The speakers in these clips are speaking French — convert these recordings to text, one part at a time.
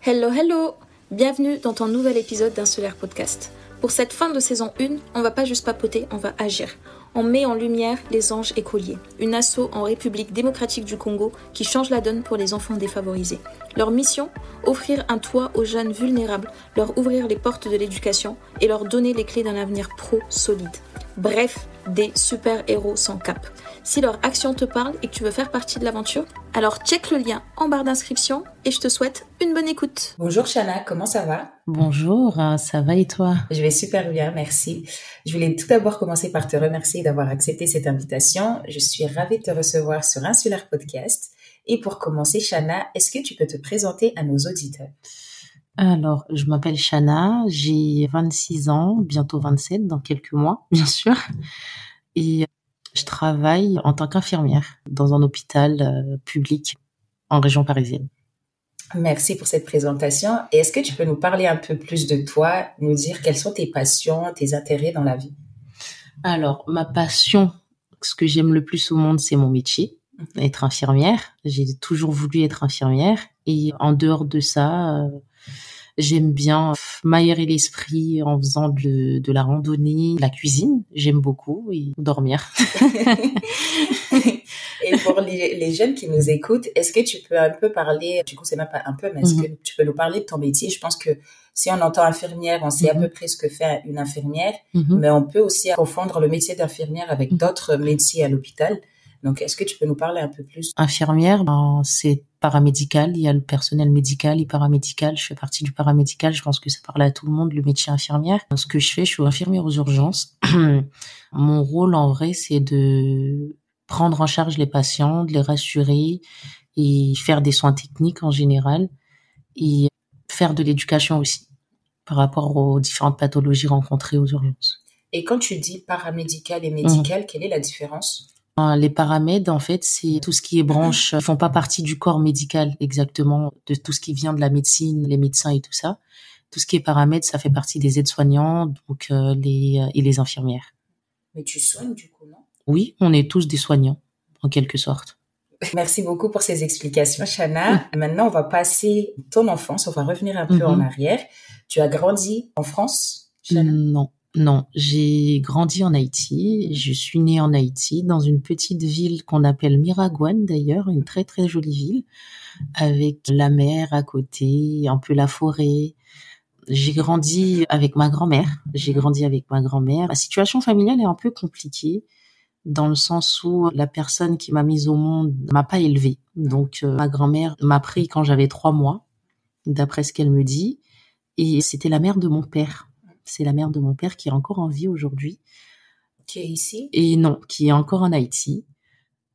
Hello, hello! Bienvenue dans ton nouvel épisode d'Insulaire Podcast. Pour cette fin de saison 1, on va pas juste papoter, on va agir. On met en lumière les Anges Écoliers, une asso en République démocratique du Congo qui change la donne pour les enfants défavorisés. Leur mission, offrir un toit aux jeunes vulnérables, leur ouvrir les portes de l'éducation et leur donner les clés d'un avenir pro solide. Bref, des super-héros sans cap. Si leur action te parle et que tu veux faire partie de l'aventure, alors check le lien en barre d'inscription et je te souhaite une bonne écoute. Bonjour Shana, comment ça va? Bonjour, ça va et toi? Je vais super bien, merci. Je voulais tout d'abord commencer par te remercier d'avoir accepté cette invitation. Je suis ravie de te recevoir sur Insulaire Podcast. Et pour commencer, Shana, est-ce que tu peux te présenter à nos auditeurs? Alors, je m'appelle Shana, j'ai 26 ans, bientôt 27 dans quelques mois, bien sûr. Et je travaille en tant qu'infirmière dans un hôpital public en région parisienne. Merci pour cette présentation. Et est-ce que tu peux nous parler un peu plus de toi, nous dire quelles sont tes passions, tes intérêts dans la vie? Alors, ma passion, ce que j'aime le plus au monde, c'est mon métier, être infirmière. J'ai toujours voulu être infirmière. Et en dehors de ça, j'aime bien m'aérer l'esprit en faisant de la randonnée, de la cuisine. J'aime beaucoup et dormir. Et pour les jeunes qui nous écoutent, est-ce que tu peux un peu parler, du coup c'est même pas un peu, mais est-ce que tu peux nous parler de ton métier? Je pense que si on entend infirmière, on sait à peu près ce que fait une infirmière, mais on peut aussi confondre le métier d'infirmière avec d'autres métiers à l'hôpital. Donc, est-ce que tu peux nous parler un peu plus? Infirmière, c'est paramédical. Il y a le personnel médical et paramédical. Je fais partie du paramédical. Je pense que ça parle à tout le monde, le métier infirmière. Ce que je fais, je suis infirmière aux urgences. Mon rôle, en vrai, c'est de prendre en charge les patients, de les rassurer et faire des soins techniques en général et faire de l'éducation aussi par rapport aux différentes pathologies rencontrées aux urgences. Et quand tu dis paramédical et médical, quelle est la différence? Les paramèdes, en fait, c'est tout ce qui est branche, ils font pas partie du corps médical exactement, de tout ce qui vient de la médecine, les médecins et tout ça. Tout ce qui est paramèdes, ça fait partie des aides-soignants, donc et les infirmières. Mais tu soignes du coup, non? Oui, on est tous des soignants, en quelque sorte. Merci beaucoup pour ces explications, Shana. Maintenant, on va passer ton enfance, on va revenir un peu en arrière. Tu as grandi en France, Shana? Non, j'ai grandi en Haïti. Je suis née en Haïti, dans une petite ville qu'on appelle Miragouane d'ailleurs, une très très jolie ville, avec la mer à côté, un peu la forêt. J'ai grandi avec ma grand-mère. La situation familiale est un peu compliquée, dans le sens où la personne qui m'a mise au monde m'a pas élevée. Donc ma grand-mère m'a pris quand j'avais 3 mois, d'après ce qu'elle me dit, et c'était la mère de mon père. C'est la mère de mon père qui est encore en vie aujourd'hui. Qui est ici? Et non, qui est encore en Haïti.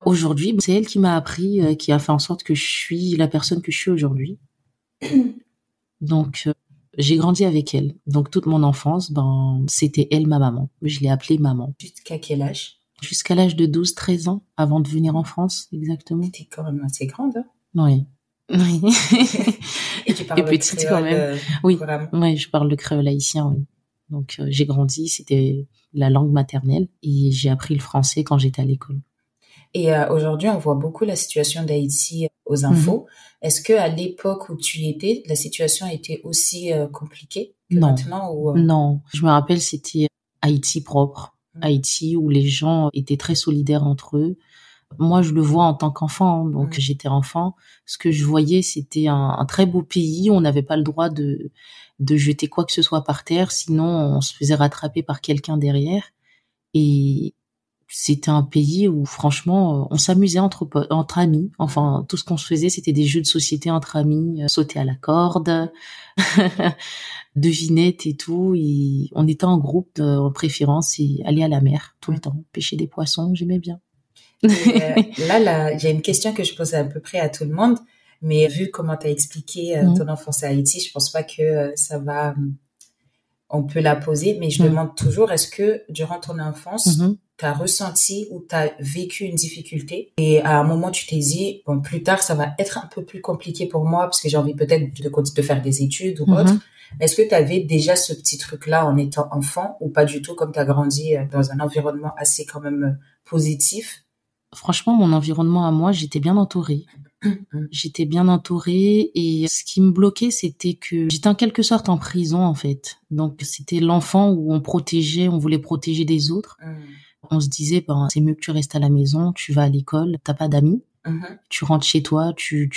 Aujourd'hui, c'est elle qui m'a appris, qui a fait en sorte que je suis la personne que je suis aujourd'hui. Donc, j'ai grandi avec elle. Donc, toute mon enfance, c'était elle ma maman. Je l'ai appelée maman. Jusqu'à quel âge? Jusqu'à l'âge de 12-13 ans, avant de venir en France, exactement. T'es quand même assez grande, hein? Oui. Et tu parles le petite créole, quand même. Oui, couramment? oui, je parle le créole haïtien, oui. Donc, j'ai grandi, c'était la langue maternelle et j'ai appris le français quand j'étais à l'école. Et aujourd'hui, on voit beaucoup la situation d'Haïti aux infos. Est-ce que à l'époque où tu y étais, la situation était aussi compliquée que maintenant ou Non, je me rappelle, c'était Haïti propre, Haïti où les gens étaient très solidaires entre eux. Moi, je le vois en tant qu'enfant, donc j'étais enfant. Ce que je voyais, c'était un très beau pays. On n'avait pas le droit de jeter quoi que ce soit par terre, sinon on se faisait rattraper par quelqu'un derrière. Et c'était un pays où, franchement, on s'amusait entre amis. Enfin, tout ce qu'on se faisait, c'était des jeux de société entre amis, sauter à la corde, devinettes et tout. Et on était en groupe, en préférence, et aller à la mer tout le temps, pêcher des poissons, j'aimais bien. Et là, il y a une question que je pose à peu près à tout le monde, mais vu comment tu as expliqué ton enfance à Haïti, je pense pas que on peut la poser, mais je demande toujours, est-ce que durant ton enfance, tu as ressenti ou tu as vécu une difficulté et à un moment tu t'es dit, bon, plus tard ça va être un peu plus compliqué pour moi parce que j'ai envie peut-être de faire des études ou autre. Est-ce que tu avais déjà ce petit truc-là en étant enfant ou pas du tout, comme tu as grandi dans un environnement assez quand même positif? Franchement, mon environnement à moi, j'étais bien entourée. J'étais bien entourée et ce qui me bloquait, c'était que j'étais en quelque sorte en prison, en fait. Donc, c'était l'enfant où on voulait protéger des autres. On se disait, c'est mieux que tu restes à la maison, tu vas à l'école, t'as pas d'amis. Tu rentres chez toi, tu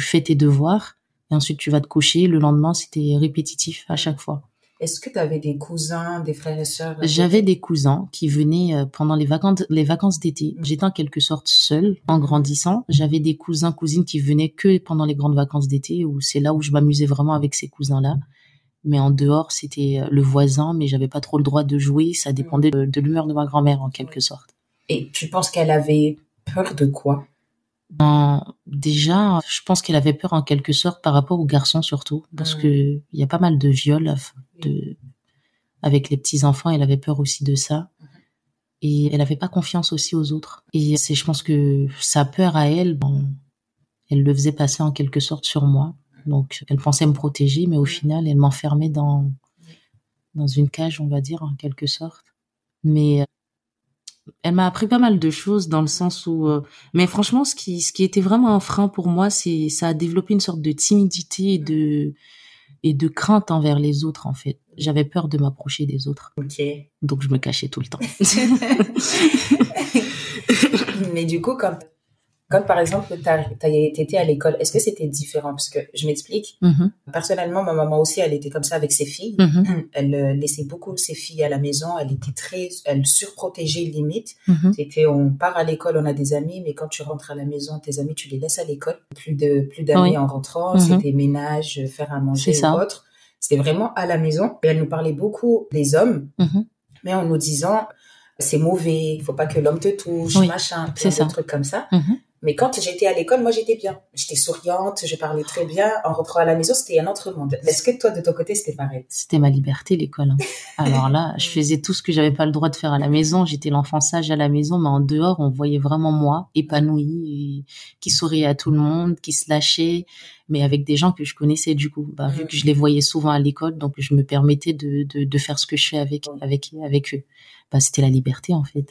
fais tes devoirs et ensuite tu vas te coucher. Le lendemain, c'était répétitif à chaque fois. Est-ce que tu avais des cousins, des frères et sœurs? J'avais des cousins qui venaient pendant les vacances d'été. J'étais en quelque sorte seule en grandissant. J'avais des cousins, cousines qui venaient que pendant les grandes vacances d'été, où c'est là où je m'amusais vraiment avec ces cousins-là. Mais en dehors, c'était le voisin, mais j'avais pas trop le droit de jouer. Ça dépendait de l'humeur de ma grand-mère en quelque sorte. Et tu penses qu'elle avait peur de quoi? Déjà, je pense qu'elle avait peur en quelque sorte par rapport aux garçons surtout, parce que il y a pas mal de viols avec les petits enfants. Elle avait peur aussi de ça, et elle avait pas confiance aussi aux autres. Et je pense que sa peur à elle, elle le faisait passer en quelque sorte sur moi. Donc, elle pensait me protéger, mais au final, elle m'enfermait dans une cage, on va dire, en quelque sorte. Mais elle m'a appris pas mal de choses dans le sens où, mais franchement, ce qui était vraiment un frein pour moi, ça a développé une sorte de timidité et de crainte envers les autres, en fait. J'avais peur de m'approcher des autres. Ok. Donc, je me cachais tout le temps. Mais du coup, quand par exemple, t'étais à l'école, est-ce que c'était différent? Parce que je m'explique. Personnellement, ma maman aussi, elle était comme ça avec ses filles. Elle laissait beaucoup ses filles à la maison. Elle surprotégeait limite. C'était, on part à l'école, on a des amis, mais quand tu rentres à la maison, tes amis, tu les laisses à l'école. Plus d'amis en rentrant. C'était ménage, faire à manger ou autre. C'était vraiment à la maison. Et elle nous parlait beaucoup des hommes, mais en nous disant, c'est mauvais, il faut pas que l'homme te touche, machin, plein de trucs comme ça. Mais quand j'étais à l'école, moi, j'étais bien. J'étais souriante, je parlais très bien. En rentrant à la maison, c'était un autre monde. Est-ce que toi, de ton côté, c'était pareil? C'était ma liberté, l'école. Alors là, je faisais tout ce que j'avais pas le droit de faire à la maison. J'étais l'enfant sage à la maison, mais en dehors, on voyait vraiment moi, épanouie, qui souriait à tout le monde, qui se lâchait, mais avec des gens que je connaissais du coup. Vu que je les voyais souvent à l'école, donc je me permettais de faire ce que je fais avec eux. C'était la liberté, en fait.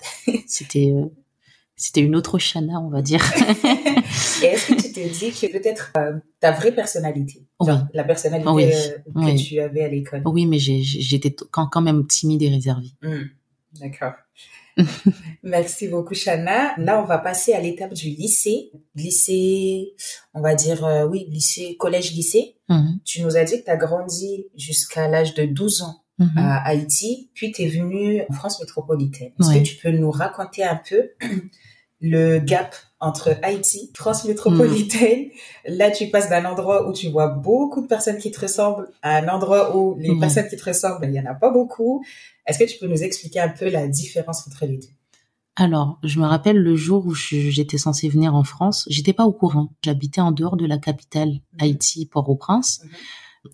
C'était une autre Chana, on va dire. Et est-ce que tu te dis que peut-être ta vraie personnalité, la personnalité que tu avais à l'école? Oui, mais j'étais quand même timide et réservée. D'accord. Merci beaucoup, Chana. Là, on va passer à l'étape du lycée. Lycée, on va dire, collège-lycée. Tu nous as dit que tu as grandi jusqu'à l'âge de 12 ans à Haïti, puis tu es venue en France métropolitaine. Est-ce que tu peux nous raconter un peu le gap entre Haïti, France métropolitaine? Là, tu passes d'un endroit où tu vois beaucoup de personnes qui te ressemblent à un endroit où les personnes qui te ressemblent, il y en a pas beaucoup. Est-ce que tu peux nous expliquer un peu la différence entre les deux? Alors, je me rappelle le jour où j'étais censée venir en France, j'étais pas au courant. J'habitais en dehors de la capitale, Haïti, Port-au-Prince.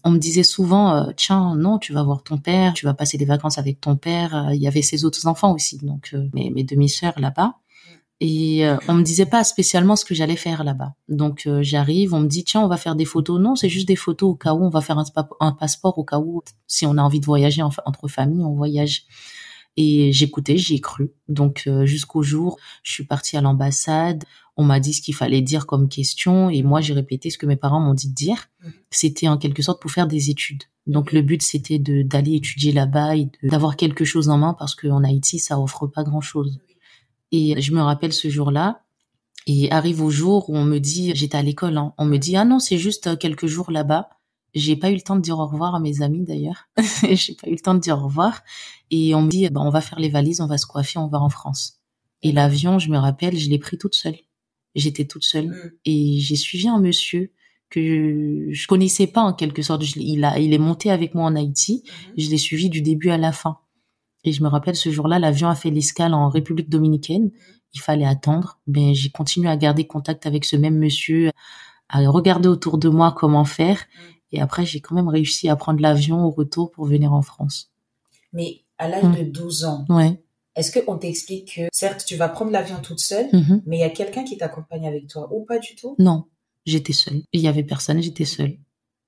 On me disait souvent, tiens, non, tu vas voir ton père, tu vas passer des vacances avec ton père. Il y avait ses autres enfants aussi, donc mes demi-sœurs là-bas. Et on me disait pas spécialement ce que j'allais faire là-bas. Donc j'arrive, on me dit, tiens, on va faire des photos. Non, c'est juste des photos au cas où, on va faire un passeport au cas où, si on a envie de voyager entre familles, on voyage. Et j'écoutais, j'y ai cru. Donc jusqu'au jour, je suis partie à l'ambassade, on m'a dit ce qu'il fallait dire comme question, et moi j'ai répété ce que mes parents m'ont dit de dire. C'était en quelque sorte pour faire des études. Donc le but c'était d'aller étudier là-bas et d'avoir quelque chose en main, parce qu'en Haïti ça offre pas grand-chose. Et je me rappelle ce jour-là, et arrive au jour où on me dit, j'étais à l'école, on me dit, ah non, c'est juste quelques jours là-bas. J'ai pas eu le temps de dire au revoir à mes amis d'ailleurs. J'ai pas eu le temps de dire au revoir. Et on me dit, on va faire les valises, on va se coiffer, on va en France. Et l'avion, je me rappelle, je l'ai pris toute seule. J'étais toute seule. Et j'ai suivi un monsieur que je connaissais pas en quelque sorte. Il est monté avec moi en Haïti. Je l'ai suivi du début à la fin. Et je me rappelle ce jour-là, l'avion a fait l'escale en République dominicaine. Il fallait attendre. J'ai continué à garder contact avec ce même monsieur, à regarder autour de moi comment faire. Et après, j'ai quand même réussi à prendre l'avion au retour pour venir en France. Mais à l'âge de 12 ans, est-ce qu'on t'explique que, certes, tu vas prendre l'avion toute seule, mais il y a quelqu'un qui t'accompagne avec toi, ou pas du tout? Non, j'étais seule. Il y avait personne, j'étais seule.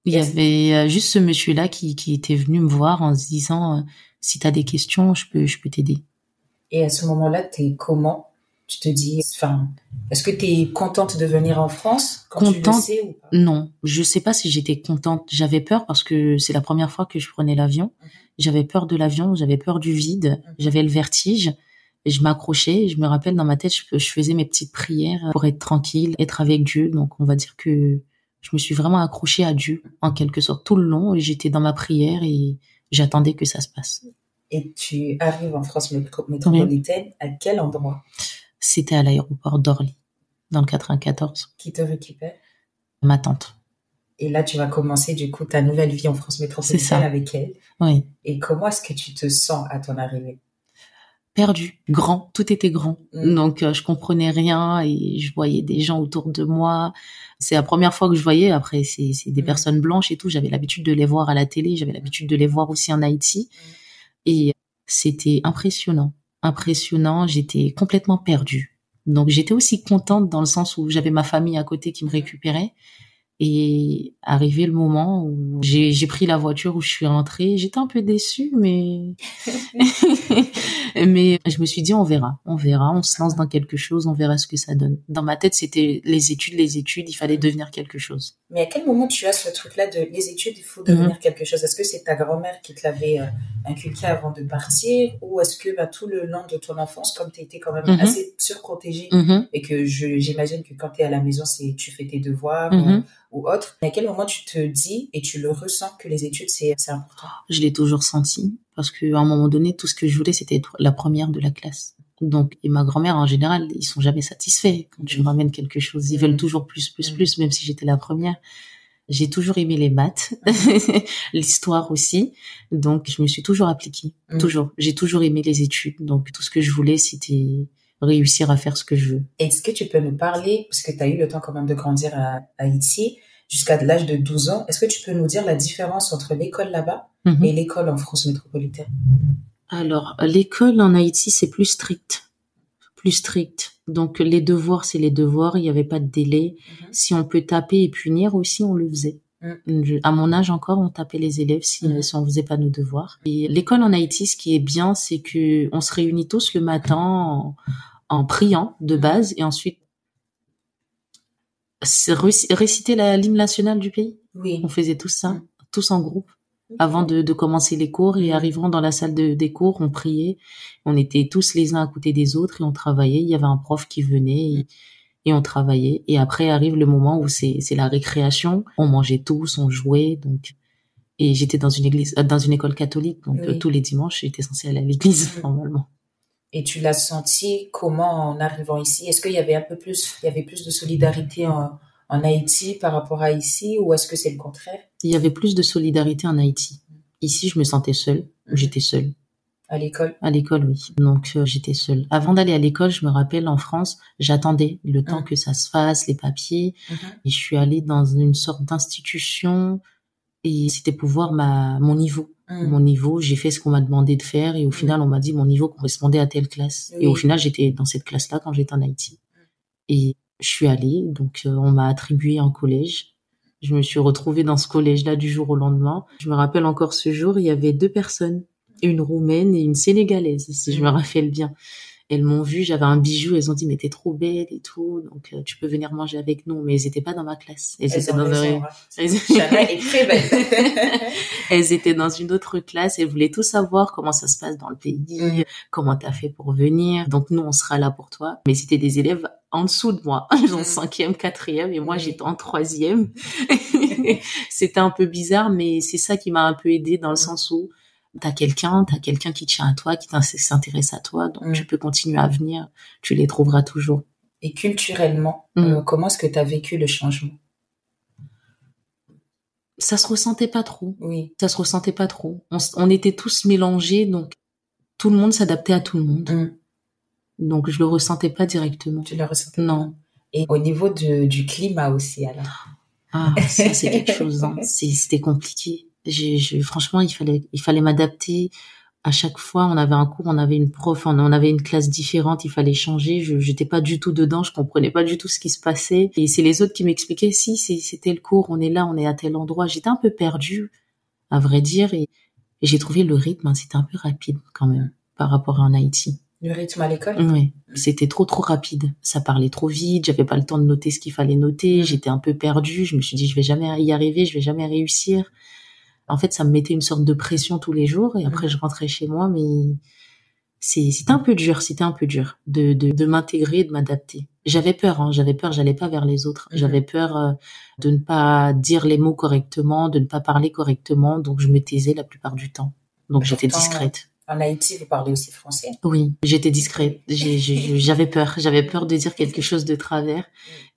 Il y avait juste ce monsieur-là qui était venu me voir en se disant, si t'as des questions, je peux t'aider. Et à ce moment-là, t'es comment? Tu te dis, enfin, est-ce que tu es contente de venir en France quand tu le sais ou pas? Non, je sais pas si j'étais contente. J'avais peur parce que c'est la première fois que je prenais l'avion. J'avais peur de l'avion, j'avais peur du vide, j'avais le vertige. Et je m'accrochais, je me rappelle dans ma tête, je faisais mes petites prières pour être tranquille, être avec Dieu. Donc on va dire que je me suis vraiment accrochée à Dieu en quelque sorte tout le long. Et j'étais dans ma prière et j'attendais que ça se passe. Et tu arrives en France métropolitaine, à quel endroit? C'était à l'aéroport d'Orly, dans le 94. Qui te récupère? Ma tante. Et là, tu vas commencer du coup ta nouvelle vie en France métropolitaine avec elle. Oui. Et comment est-ce que tu te sens à ton arrivée? Perdu, grand, tout était grand. Donc je comprenais rien et je voyais des gens autour de moi. C'est la première fois que je voyais. Après c'est des personnes blanches et tout. J'avais l'habitude de les voir à la télé. J'avais l'habitude de les voir aussi en Haïti. Et c'était impressionnant. J'étais complètement perdue. Donc j'étais aussi contente dans le sens où j'avais ma famille à côté qui me récupérait. Et arrivé le moment où j'ai pris la voiture, où je suis rentrée, j'étais un peu déçue, mais mais je me suis dit on verra, on se lance dans quelque chose, on verra ce que ça donne. Dans ma tête, c'était les études, il fallait devenir quelque chose. Mais à quel moment tu as ce truc-là de les études, il faut devenir quelque chose? Est-ce que c'est ta grand-mère qui te l'avait inculqué avant de partir, ou est-ce que tout le long de ton enfance, comme tu étais quand même assez surprotégée et que j'imagine que quand tu es à la maison, tu fais tes devoirs ou autre, à quel moment tu te dis et tu le ressens que les études c'est important? Je l'ai toujours senti parce que à un moment donné, tout ce que je voulais, c'était être la première de la classe. Donc, et ma grand-mère, en général, ils sont jamais satisfaits quand tu ramènes quelque chose. Ils veulent toujours plus, même si j'étais la première. J'ai toujours aimé les maths, l'histoire aussi. Donc, je me suis toujours appliquée. Toujours. J'ai toujours aimé les études. Donc, tout ce que je voulais, c'était réussir à faire ce que je veux. Est-ce que tu peux nous parler, parce que tu as eu le temps quand même de grandir à Haïti, jusqu'à l'âge de 12 ans, est-ce que tu peux nous dire la différence entre l'école là-bas et l'école en France métropolitaine? Alors, l'école en Haïti, c'est plus strict. Donc, les devoirs, c'est les devoirs. Il n'y avait pas de délai. Si on peut taper et punir aussi, on le faisait. À mon âge encore, on tapait les élèves si on faisait pas nos devoirs. Et l'école en Haïti, ce qui est bien, c'est que on se réunit tous le matin en priant de base et ensuite réciter l'hymne national du pays. Oui. On faisait tout ça, tous en groupe. Avant de commencer les cours, et arrivant dans la salle des cours, on priait. On était tous les uns à côté des autres et on travaillait. Il y avait un prof qui venait et on travaillait. Et après arrive le moment où c'est la récréation. On mangeait tous, on jouait. Donc, et j'étais dans une école catholique. Donc, tous les dimanches, j'étais censée aller à l'église, normalement. Et tu l'as senti comment en arrivant ici? Est-ce qu'il y avait plus de solidarité en Haïti par rapport à ici, ou est-ce que c'est le contraire? Il y avait plus de solidarité en Haïti. Ici, je me sentais seule. J'étais seule. À l'école? À l'école, oui. Donc, j'étais seule. Avant d'aller à l'école, je me rappelle, en France, j'attendais le temps que ça se fasse, les papiers. Et je suis allée dans une sorte d'institution et c'était pour voir mon niveau. Mon niveau, j'ai fait ce qu'on m'a demandé de faire et au final, on m'a dit mon niveau correspondait à telle classe. Et au final, j'étais dans cette classe-là quand j'étais en Haïti. Et je suis allée, donc on m'a attribué un collège. Je me suis retrouvée dans ce collège-là du jour au lendemain. Je me rappelle encore ce jour, il y avait 2 personnes, une Roumaine et une Sénégalaise, si je me rappelle bien. Elles m'ont vue, j'avais un bijou, elles ont dit mais t'es trop belle et tout, donc tu peux venir manger avec nous. Mais elles étaient pas dans ma classe. Elles étaient dans Chana est très belle. Elles étaient dans une autre classe. Elles voulaient tout savoir comment ça se passe dans le pays, comment t'as fait pour venir. Donc nous on sera là pour toi. Mais c'était des élèves en dessous de moi, en 5e, 4e et moi j'étais en 3e. C'était un peu bizarre, mais c'est ça qui m'a un peu aidée dans le sens où t'as quelqu'un qui tient à toi, qui s'intéresse à toi, donc tu peux continuer à venir, tu les trouveras toujours. Et culturellement, comment est-ce que t'as vécu le changement? Ça se ressentait pas trop. Oui. Ça se ressentait pas trop. On était tous mélangés, donc tout le monde s'adaptait à tout le monde. Donc je le ressentais pas directement. Tu le ressentais? Non. Et au niveau du climat aussi, alors? Ah, ça c'est quelque chose, hein. C'était compliqué. Franchement, il fallait m'adapter. À chaque fois, on avait un cours, on avait une prof, on avait une classe différente, il fallait changer. J'étais pas du tout dedans, je comprenais pas du tout ce qui se passait. Et c'est les autres qui m'expliquaient, si, c'était le cours, on est là, on est à tel endroit. J'étais un peu perdue, à vrai dire, et j'ai trouvé le rythme, c'était un peu rapide quand même, par rapport à en Haïti. Le rythme à l'école? Oui. C'était trop rapide. Ça parlait trop vite. J'avais pas le temps de noter ce qu'il fallait noter. J'étais un peu perdue. Je me suis dit, je vais jamais y arriver. Je vais jamais réussir. En fait, ça me mettait une sorte de pression tous les jours. Et après, je rentrais chez moi, mais c'était un peu dur. C'était un peu dur de m'intégrer, de m'adapter. J'avais peur, hein. J'avais peur. J'allais pas vers les autres. J'avais peur de ne pas dire les mots correctement, de ne pas parler correctement. Donc, je me taisais la plupart du temps. Donc, j'étais discrète. En Haïti, vous parlez aussi français? Oui, j'étais discrète. J'avais peur. J'avais peur de dire quelque chose de travers.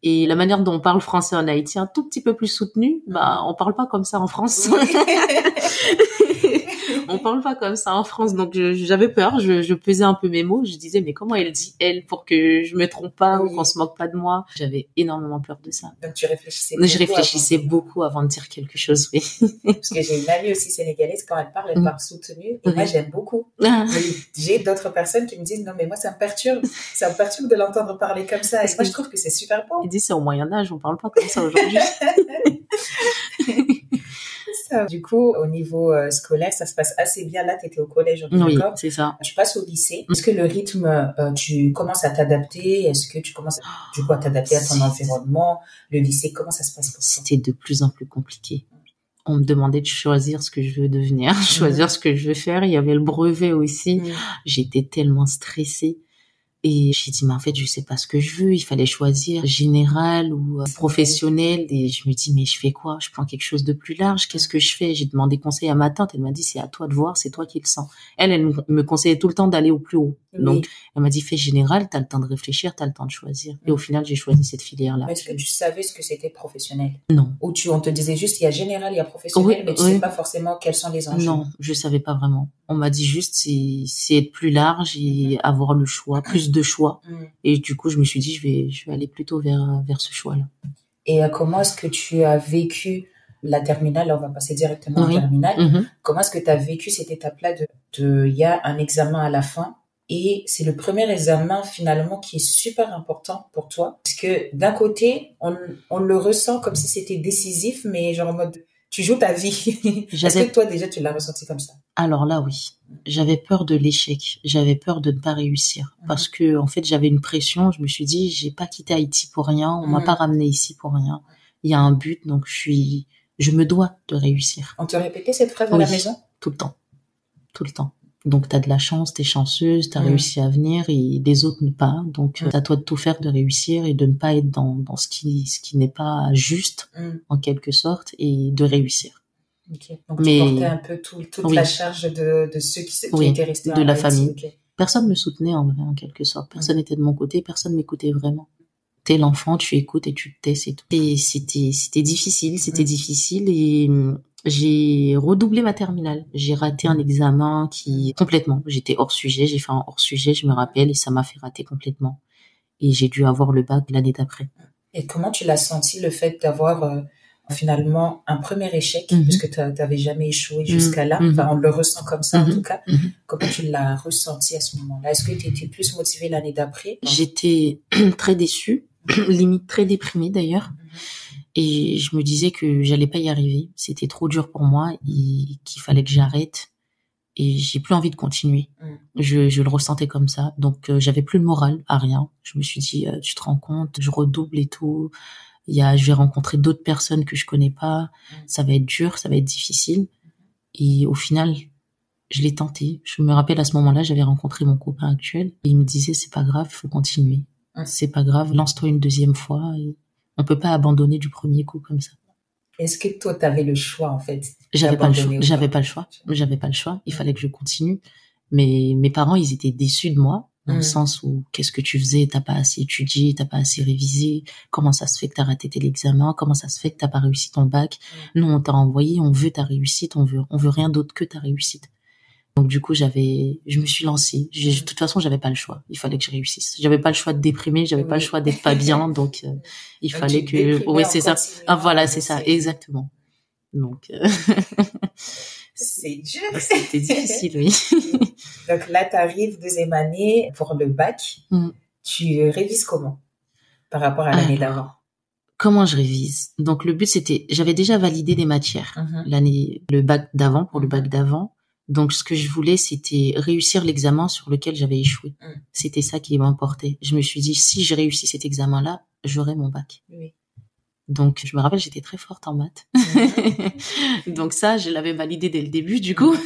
Et la manière dont on parle français en Haïti, un tout petit peu plus soutenu, on parle pas comme ça en France. On parle pas comme ça en France. Donc, j'avais peur. Je pesais un peu mes mots. Je disais, mais comment elle dit elle pour que je me trompe pas ou qu'on se moque pas de moi? J'avais énormément peur de ça. Donc, tu réfléchissais Je réfléchissais beaucoup avant de dire quelque chose, oui. Parce que j'ai une amie aussi sénégalaise, quand elle parle soutenue. Et moi, j'aime beaucoup. J'ai d'autres personnes qui me disent, non, mais moi, ça me perturbe de l'entendre parler comme ça. Et moi, je trouve que c'est super beau. Ils disent, c'est au Moyen-Âge, on parle pas comme ça aujourd'hui. Du coup, au niveau scolaire, ça se passe assez bien. Là, tu étais au collège, oui, d'accord. C'est ça. Tu passes au lycée. Est-ce que le rythme, tu commences à t'adapter? Est-ce que tu commences à t'adapter à ton environnement? Le lycée, comment ça se passe pour toi? C'était de plus en plus compliqué. On me demandait de choisir ce que je veux devenir, choisir ce que je veux faire. Il y avait le brevet aussi. J'étais tellement stressée. Et j'ai dit, mais en fait, je sais pas ce que je veux. Il fallait choisir général ou professionnel. Et je me dis, mais je fais quoi? Je prends quelque chose de plus large. Qu'est-ce que je fais? J'ai demandé conseil à ma tante. Elle m'a dit, c'est à toi de voir. C'est toi qui le sens. Elle me conseillait tout le temps d'aller au plus haut. Donc, elle m'a dit, fais général. T'as le temps de réfléchir. T'as le temps de choisir. Et au final, j'ai choisi cette filière-là. Mais est-ce que tu savais ce que c'était professionnel? Non. Ou on te disait juste, il y a général, il y a professionnel, mais tu sais pas forcément quels sont les enjeux? Non, je savais pas vraiment. On m'a dit juste, c'est être plus large et avoir le choix, plus de choix. Et du coup, je me suis dit, je vais aller plutôt vers ce choix-là. Et comment est-ce que tu as vécu la terminale? On va passer directement en terminale. Comment est-ce que tu as vécu cette étape-là il y a un examen à la fin et c'est le premier examen finalement qui est super important pour toi? Parce que d'un côté, on le ressent comme si c'était décisif, mais genre en mode, tu joues ta vie. Est-ce que toi déjà tu l'as ressenti comme ça? Alors là, oui. J'avais peur de l'échec. J'avais peur de ne pas réussir. Parce que, en fait, j'avais une pression. Je me suis dit, j'ai pas quitté Haïti pour rien. On m'a pas ramené ici pour rien. Il y a un but, donc je me dois de réussir. On te répétait cette phrase à la maison? Tout le temps. Tout le temps. Donc, t'as de la chance, t'es chanceuse, t'as réussi à venir et les autres ne pas. Donc, c'est à toi de tout faire, de réussir et de ne pas être dans ce qui n'est pas juste, en quelque sorte, et de réussir. Okay. Donc, tu portais un peu toute la charge de ceux qui étaient restés de la famille. Personne me soutenait en vrai, en quelque sorte. Personne n'était de mon côté, personne m'écoutait vraiment. T'es l'enfant, tu écoutes et tu te tais, c'est tout. Et c'était difficile, difficile et j'ai redoublé ma terminale. J'ai raté un examen complètement, j'étais hors sujet, j'ai fait un hors sujet, je me rappelle, et ça m'a fait rater complètement. Et j'ai dû avoir le bac l'année d'après. Et comment tu l'as senti, le fait d'avoir finalement un premier échec, puisque tu n'avais jamais échoué jusqu'à là, enfin on le ressent comme ça en tout cas. Comment tu l'as ressenti à ce moment-là? Est-ce que tu étais plus motivée l'année d'après? J'étais très déçue, limite très déprimée d'ailleurs. Et je me disais que j'allais pas y arriver. C'était trop dur pour moi et qu'il fallait que j'arrête. Et j'ai plus envie de continuer. Je le ressentais comme ça. Donc, j'avais plus le moral à rien. Je me suis dit, tu te rends compte, je redouble et tout. Je vais rencontrer d'autres personnes que je connais pas. Ça va être dur, ça va être difficile. Et au final, je l'ai tenté. Je me rappelle à ce moment-là, j'avais rencontré mon copain actuel. Et il me disait, c'est pas grave, faut continuer. C'est pas grave, lance-toi une deuxième fois. Et on peut pas abandonner du premier coup comme ça. Est-ce que toi, t'avais le choix, en fait? J'avais pas le choix. Il fallait que je continue. Mais mes parents, ils étaient déçus de moi. Dans le sens où, qu'est-ce que tu faisais? T'as pas assez étudié, t'as pas assez révisé. Comment ça se fait que t'as raté l'examen? Comment ça se fait que t'as pas réussi ton bac? Nous, on t'a envoyé, on veut ta réussite, on veut rien d'autre que ta réussite. Donc, du coup, je me suis lancée. De toute façon, j'avais pas le choix. Il fallait que je réussisse. J'avais pas le choix de déprimer, j'avais pas le choix d'être pas bien. Donc, il fallait que, c'est ça. Ah, voilà, c'est ça, exactement. Donc, c'est dur. C'était difficile, oui. Donc là, t'arrives deuxième année pour le bac. Tu révises comment par rapport à l'année d'avant? Comment je révise? Donc le but c'était, j'avais déjà validé des matières le bac d'avant, pour le bac d'avant. Donc, ce que je voulais, c'était réussir l'examen sur lequel j'avais échoué. C'était ça qui m'importait. Je me suis dit, si je réussis cet examen-là, j'aurai mon bac. Oui. Donc, je me rappelle, j'étais très forte en maths. Donc ça, je l'avais validé dès le début, du coup.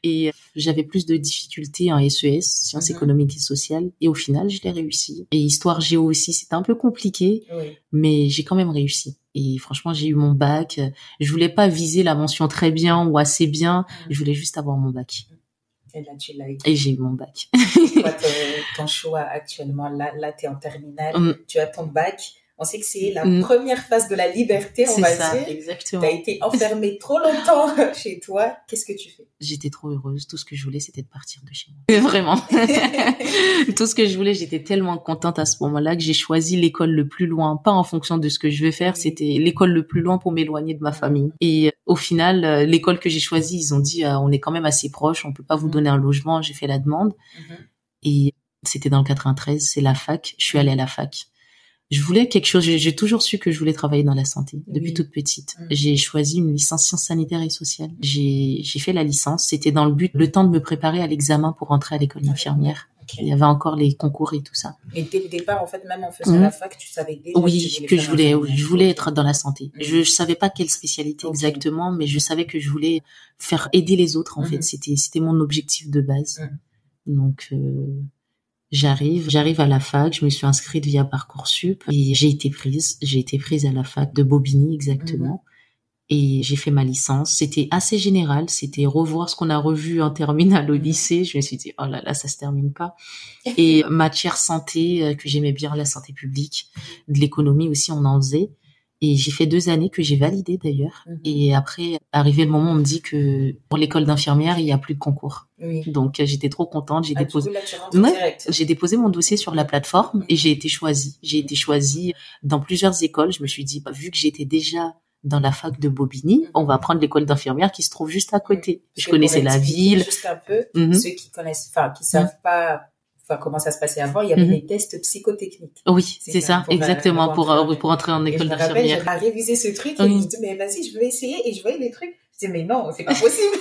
Et j'avais plus de difficultés en SES, sciences économiques et sociales. Et au final, je l'ai réussi. Et histoire géo aussi, c'était un peu compliqué, mais j'ai quand même réussi. Et franchement, j'ai eu mon bac. Je voulais pas viser la mention très bien ou assez bien. Je voulais juste avoir mon bac. Et là, tu l'as eu. Et j'ai eu mon bac. C'est quoi ton choix actuellement? Là, t'es en terminale. Tu as ton bac. On sait que c'est la première phase de la liberté, on va dire. Exactement. T'as été enfermée trop longtemps chez toi. Qu'est-ce que tu fais? J'étais trop heureuse. Tout ce que je voulais, c'était de partir de chez moi. Vraiment. Tout ce que je voulais, j'étais tellement contente à ce moment-là que j'ai choisi l'école le plus loin. Pas en fonction de ce que je vais faire, c'était l'école le plus loin pour m'éloigner de ma famille. Et au final, l'école que j'ai choisie, ils ont dit, on est quand même assez proches, on peut pas vous donner un logement. J'ai fait la demande. Et c'était dans le 93, c'est la fac. Je suis allée à la fac. Je voulais quelque chose, j'ai toujours su que je voulais travailler dans la santé, depuis toute petite. J'ai choisi une licence sciences sanitaires et sociales. J'ai fait la licence, c'était dans le temps de me préparer à l'examen pour entrer à l'école d'infirmière. Il y avait encore les concours et tout ça. Et dès le départ, en fait, même en faisant la fac, tu savais déjà que je voulais être dans la santé. Je savais pas quelle spécialité exactement, mais je savais que je voulais faire aider les autres, en fait. C'était mon objectif de base. Donc, J'arrive à la fac, je me suis inscrite via Parcoursup et j'ai été prise à la fac de Bobigny exactement. Et j'ai fait ma licence. C'était assez général, c'était revoir ce qu'on a revu en terminale au lycée. Je me suis dit, oh là là, ça se termine pas. Et matière santé, que j'aimais bien, la santé publique, de l'économie aussi, on en faisait. Et j'ai fait 2 années que j'ai validées d'ailleurs. Et après, arrivé le moment, on me dit que pour l'école d'infirmière, il y a plus de concours. Donc j'étais trop contente. J'ai déposé mon dossier sur la plateforme et j'ai été choisie. J'ai été choisie dans plusieurs écoles. Je me suis dit, vu que j'étais déjà dans la fac de Bobigny, on va prendre l'école d'infirmière qui se trouve juste à côté. Je connaissais la ville. Juste un peu, ceux qui connaissent, qui savent pas. Comment ça se passait avant, il y avait des tests psychotechniques. Oui, c'est ça, exactement, pour entrer en école d'infirmière. J'avais révisé ce truc et je me dis, mais vas-y, je vais essayer, et je voyais les trucs. Je dis, mais non, c'est pas possible.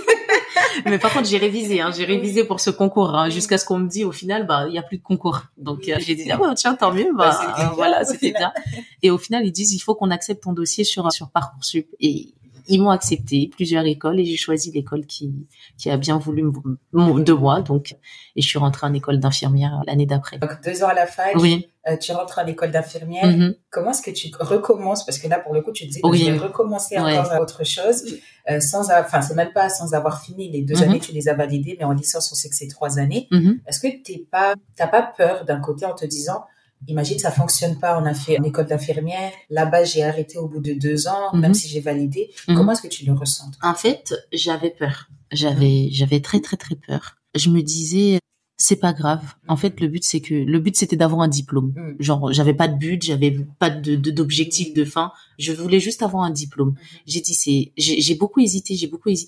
Mais par contre, j'ai révisé pour ce concours, jusqu'à ce qu'on me dise, au final, il y a plus de concours. Donc, j'ai dit, tiens, tant mieux, c'était bien. Et au final, ils disent, il faut qu'on accepte ton dossier sur Parcoursup. Et ils m'ont accepté plusieurs écoles et j'ai choisi l'école qui a bien voulu de moi. Donc, et je suis rentrée en école d'infirmière l'année d'après. Donc, 2 ans à la fac. Tu rentres en école d'infirmière. Comment est-ce que tu recommences? Parce que là, pour le coup, tu disais que je vais recommencer encore autre chose. C'est même pas sans avoir fini les 2 années, tu les as validées, mais en licence, on sait que c'est 3 années. Est-ce que t'as pas peur d'un côté en te disant, imagine, ça fonctionne pas, on a fait une école d'infirmière, là-bas, j'ai arrêté au bout de 2 ans, même si j'ai validé. Comment est-ce que tu le ressens? En fait, j'avais peur. J'avais très, très, très peur. Je me disais, c'est pas grave. En fait, le but, c'était d'avoir un diplôme. Genre, j'avais pas de but, j'avais pas d'objectif de fin. Je voulais juste avoir un diplôme. J'ai dit, j'ai beaucoup hésité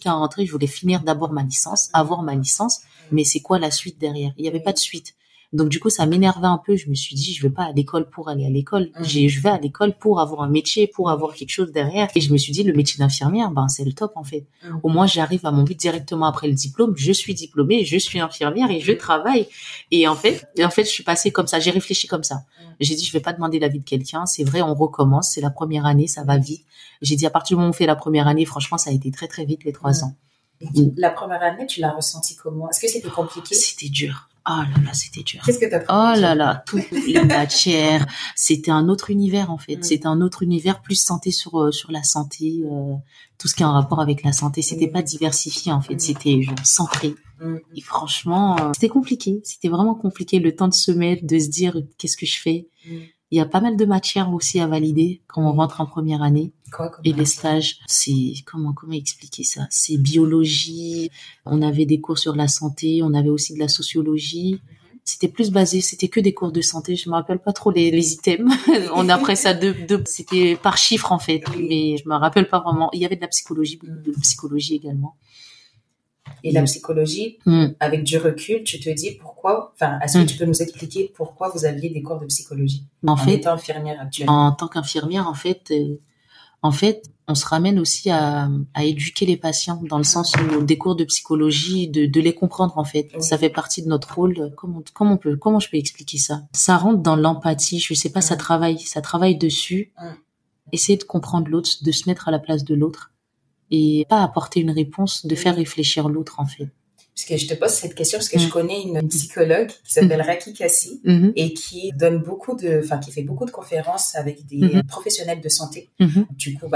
à rentrer. Je voulais finir d'abord ma licence, avoir ma licence. Mais c'est quoi la suite derrière? Il y avait pas de suite. Donc, du coup, ça m'énervait un peu. Je me suis dit, je vais pas à l'école pour aller à l'école. Je vais à l'école pour avoir un métier, pour avoir quelque chose derrière. Et je me suis dit, le métier d'infirmière, c'est le top, en fait. Au moins, j'arrive à mon but directement après le diplôme. Je suis diplômée, je suis infirmière et je travaille. Et en fait, je suis passée comme ça. J'ai réfléchi comme ça. J'ai dit, je vais pas demander l'avis de quelqu'un. C'est vrai, on recommence. C'est la première année, ça va vite. J'ai dit, à partir du moment où on fait la première année, franchement, ça a été très, très vite, les 3 ans. La première année, tu l'as ressenti comment? Est-ce que c'était compliqué? C'était dur. Oh là là, c'était dur. Qu'est-ce que t'as fait? Oh là là, toutes les matières. C'était un autre univers, en fait. C'était un autre univers, plus centré sur la santé, tout ce qui est en rapport avec la santé. C'était pas diversifié, en fait. C'était genre centré. Et franchement, c'était compliqué. C'était vraiment compliqué. Le temps de se mettre, de se dire, qu'est-ce que je fais? Il y a pas mal de matières aussi à valider quand on rentre en première année. Et les stages, c'est comment expliquer ça? C'est biologie. On avait des cours sur la santé. On avait aussi de la sociologie. C'était plus basé, c'était que des cours de santé. Je me rappelle pas trop les items. On a après ça c'était par chiffre en fait, mais je me rappelle pas vraiment. Il y avait de la psychologie, de psychologie également. Et la psychologie, avec du recul, tu te dis pourquoi, est-ce que tu peux nous expliquer pourquoi vous aviez des cours de psychologie en étant infirmière actuellement? En tant qu'infirmière, en fait, on se ramène aussi à éduquer les patients dans le sens où des cours de psychologie, de les comprendre en fait. Ça fait partie de notre rôle. Comment je peux expliquer ça? Ça rentre dans l'empathie. Je sais pas, ça travaille dessus. Essayer de comprendre l'autre, de se mettre à la place de l'autre et pas apporter une réponse, de faire réfléchir l'autre en fait. Parce que je te pose cette question parce que je connais une psychologue qui s'appelle Raki Kassi et qui donne qui fait beaucoup de conférences avec des professionnels de santé. Du coup,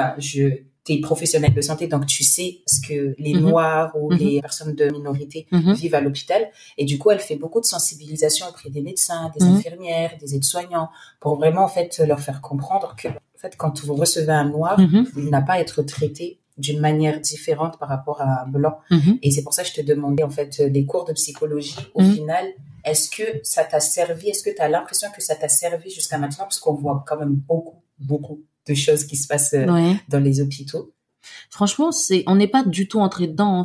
t'es professionnel de santé, donc tu sais ce que les Noirs ou les personnes de minorité vivent à l'hôpital. Et du coup, elle fait beaucoup de sensibilisation auprès des médecins, des infirmières, des aides-soignants, pour vraiment, en fait, leur faire comprendre que, en fait, quand vous recevez un Noir, il n'a pas à être traité d'une manière différente par rapport à un blanc. Et c'est pour ça que je te demandais, en fait, des cours de psychologie. Au final, est-ce que ça t'a servi? Est-ce que tu as l'impression que ça t'a servi jusqu'à maintenant? Parce qu'on voit quand même beaucoup de choses qui se passent dans les hôpitaux. Franchement, on n'est pas du tout entré dedans.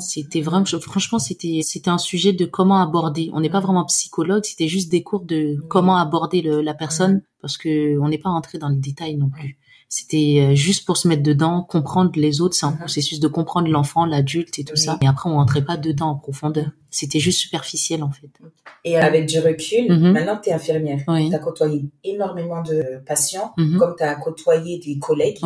Franchement, c'était un sujet de comment aborder. On n'est pas vraiment psychologue. C'était juste des cours de comment aborder la personne parce que on n'est pas entré dans le détail non plus. C'était juste pour se mettre dedans, comprendre les autres. C'est un processus de comprendre l'enfant, l'adulte et tout ça. Et après, on rentrait pas dedans en profondeur. C'était juste superficiel, en fait. Et avec du recul, maintenant que tu es infirmière, tu as côtoyé énormément de patients, comme tu as côtoyé des collègues.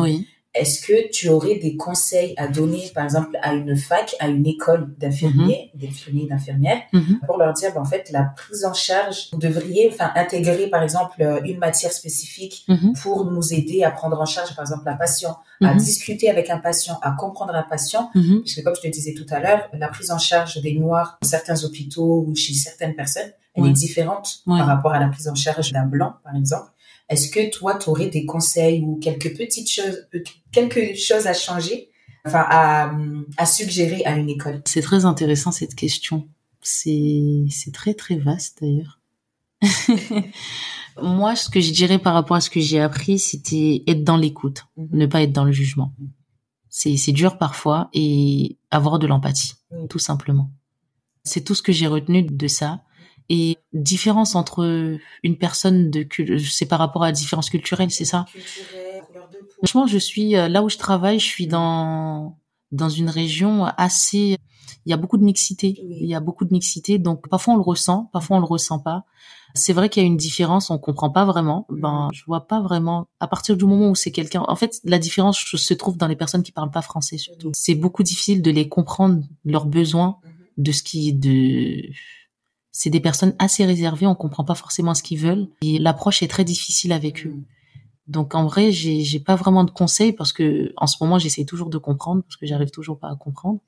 Est-ce que tu aurais des conseils à donner, par exemple, à une fac, à une école d'infirmiers, d'infirmières, pour leur dire, en fait, la prise en charge, vous devriez, intégrer, par exemple, une matière spécifique pour nous aider à prendre en charge, par exemple, un patient, à discuter avec un patient, à comprendre un patient, puisque comme je te disais tout à l'heure, la prise en charge des Noirs dans certains hôpitaux ou chez certaines personnes, elle est différente par rapport à la prise en charge d'un Blanc, par exemple. Est-ce que toi, tu aurais des conseils ou quelque chose à changer, à suggérer à une école? C'est très intéressant cette question. C'est très très vaste d'ailleurs. Moi, ce que je dirais par rapport à ce que j'ai appris, c'était être dans l'écoute, ne pas être dans le jugement. C'est dur parfois et avoir de l'empathie, tout simplement. C'est tout ce que j'ai retenu de ça. Et différence entre une personne c'est par rapport à la différence culturelle, c'est ça? Franchement, je suis là où je travaille, je suis dans une région assez, il y a beaucoup de mixité. Il y a beaucoup de mixité, donc parfois on le ressent, parfois on le ressent pas. C'est vrai qu'il y a une différence, on comprend pas vraiment. Je vois pas vraiment. À partir du moment où c'est quelqu'un, en fait, la différence se trouve dans les personnes qui parlent pas français surtout. C'est beaucoup difficile de les comprendre, leurs besoins, c'est des personnes assez réservées, on comprend pas forcément ce qu'ils veulent et l'approche est très difficile avec eux. Donc en vrai, j'ai pas vraiment de conseils parce que en ce moment, j'essaie toujours de comprendre parce que j'arrive toujours pas à comprendre.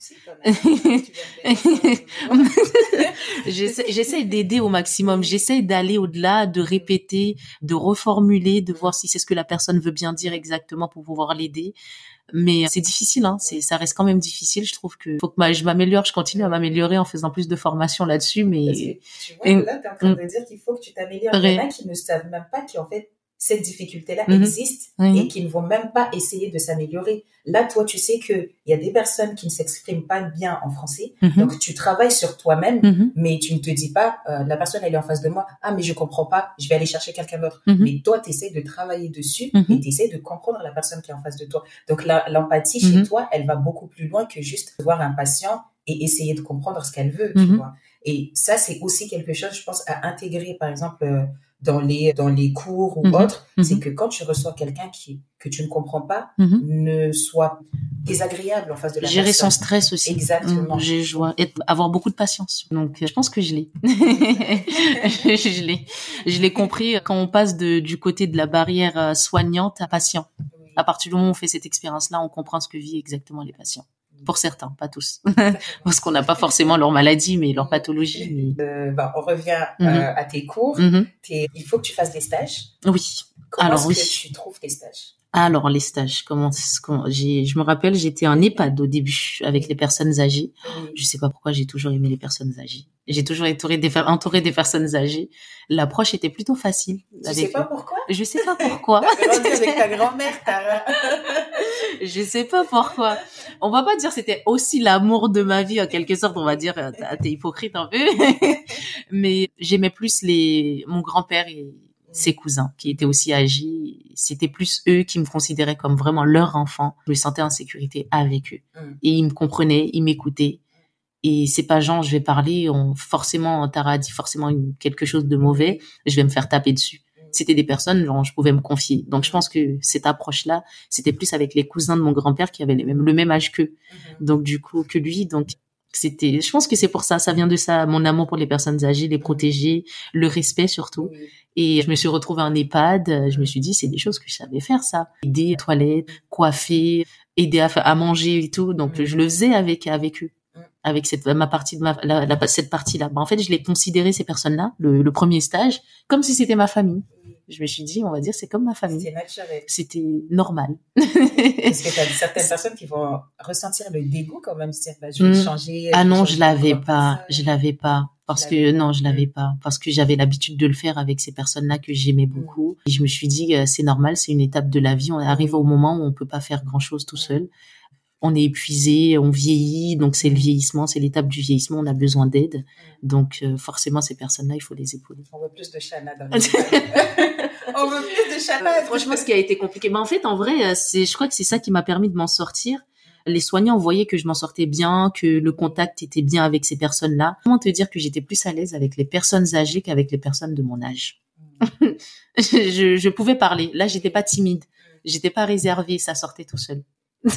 J'essaie d'aider au maximum, j'essaie d'aller au-delà, de répéter, de reformuler, de voir si c'est ce que la personne veut bien dire exactement pour pouvoir l'aider. Mais c'est difficile, ça reste quand même difficile. Je trouve que faut que je m'améliore, je continue à m'améliorer en faisant plus de formation là-dessus, mais parce que, tu vois, là, t'es en train de dire qu'il faut que tu t'améliores. Il y en a qui ne savent même pas qu'en fait, cette difficulté-là existe et qui ne vont même pas essayer de s'améliorer. Là, toi, tu sais que il y a des personnes qui ne s'expriment pas bien en français, donc tu travailles sur toi-même, mais tu ne te dis pas, la personne elle est en face de moi, mais je comprends pas, je vais aller chercher quelqu'un d'autre. Mais toi, tu essaies de travailler dessus et tu essaies de comprendre la personne qui est en face de toi. Donc l'empathie chez toi, elle va beaucoup plus loin que juste voir un patient et essayer de comprendre ce qu'elle veut, tu vois. Et ça, c'est aussi quelque chose, je pense, à intégrer, par exemple, dans les cours ou autres, c'est que quand tu reçois quelqu'un que tu ne comprends pas, ne soit désagréable en face de la personne. Gérer son stress aussi. Exactement. Avoir beaucoup de patience. Donc, je pense que je l'ai. Je l'ai compris quand on passe du côté de la barrière soignante à patient. Oui. À partir du moment où on fait cette expérience-là, on comprend ce que vivent exactement les patients. Pour certains, pas tous. Parce qu'on n'a pas forcément leur maladie, mais leur pathologie. On revient à tes cours. Il faut que tu fasses des stages. Oui. Comment est-ce que tu trouves tes stages? Alors, les stages, je me rappelle, j'étais en EHPAD au début avec les personnes âgées. Je sais pas pourquoi j'ai toujours aimé les personnes âgées. J'ai toujours entouré des personnes âgées. L'approche était plutôt facile. Tu sais pas pourquoi? Je sais pas pourquoi. T'as grandi avec ta grand-mère, Tara. Je sais pas pourquoi. On va pas dire c'était aussi l'amour de ma vie, en quelque sorte. On va dire, t'es hypocrite un peu. Mais j'aimais plus mon grand-père et ses cousins qui étaient aussi âgés. C'était plus eux qui me considéraient comme vraiment leur enfant. Je me sentais en sécurité avec eux. Et ils me comprenaient, ils m'écoutaient. Et c'est pas genre, je vais parler, forcément, Tara a dit forcément quelque chose de mauvais, je vais me faire taper dessus. C'était des personnes, genre, je pouvais me confier. Donc, je pense que cette approche-là, c'était plus avec les cousins de mon grand-père qui avaient le même âge qu'eux. Donc, du coup, que lui. Donc, je pense que c'est pour ça, ça vient de ça, mon amour pour les personnes âgées, les protéger, le respect surtout. Et je me suis retrouvée en EHPAD, je me suis dit, c'est des choses que je savais faire, ça. Aider aux toilettes, coiffer, aider à manger et tout. Donc, je le faisais avec eux. Avec cette partie-là. En fait, je l'ai considéré, ces personnes-là, le premier stage, comme si c'était ma famille. Je me suis dit, on va dire, c'est comme ma famille. C'était naturel. C'était normal. Est-ce que tu as certaines personnes qui vont ressentir le dégoût quand même, dire, bah, je vais changer. Ah non, je l'avais pas. Parce que, non, je l'avais pas. Parce que j'avais l'habitude de le faire avec ces personnes-là que j'aimais beaucoup. Et je me suis dit, c'est normal, c'est une étape de la vie. On arrive au moment où on peut pas faire grand-chose tout seul. On est épuisé, on vieillit, donc c'est le vieillissement, c'est l'étape du vieillissement, on a besoin d'aide. Donc forcément, ces personnes-là, il faut les épauler. On veut plus de Chana dans le On veut plus de Chana. Franchement, ce qui a été compliqué. Mais en fait, en vrai, je crois que c'est ça qui m'a permis de m'en sortir. Les soignants voyaient que je m'en sortais bien, que le contact était bien avec ces personnes-là. Comment te dire que j'étais plus à l'aise avec les personnes âgées qu'avec les personnes de mon âge. Je pouvais parler. Là, j'étais pas timide. J'étais pas réservée. Ça sortait tout seul. Mais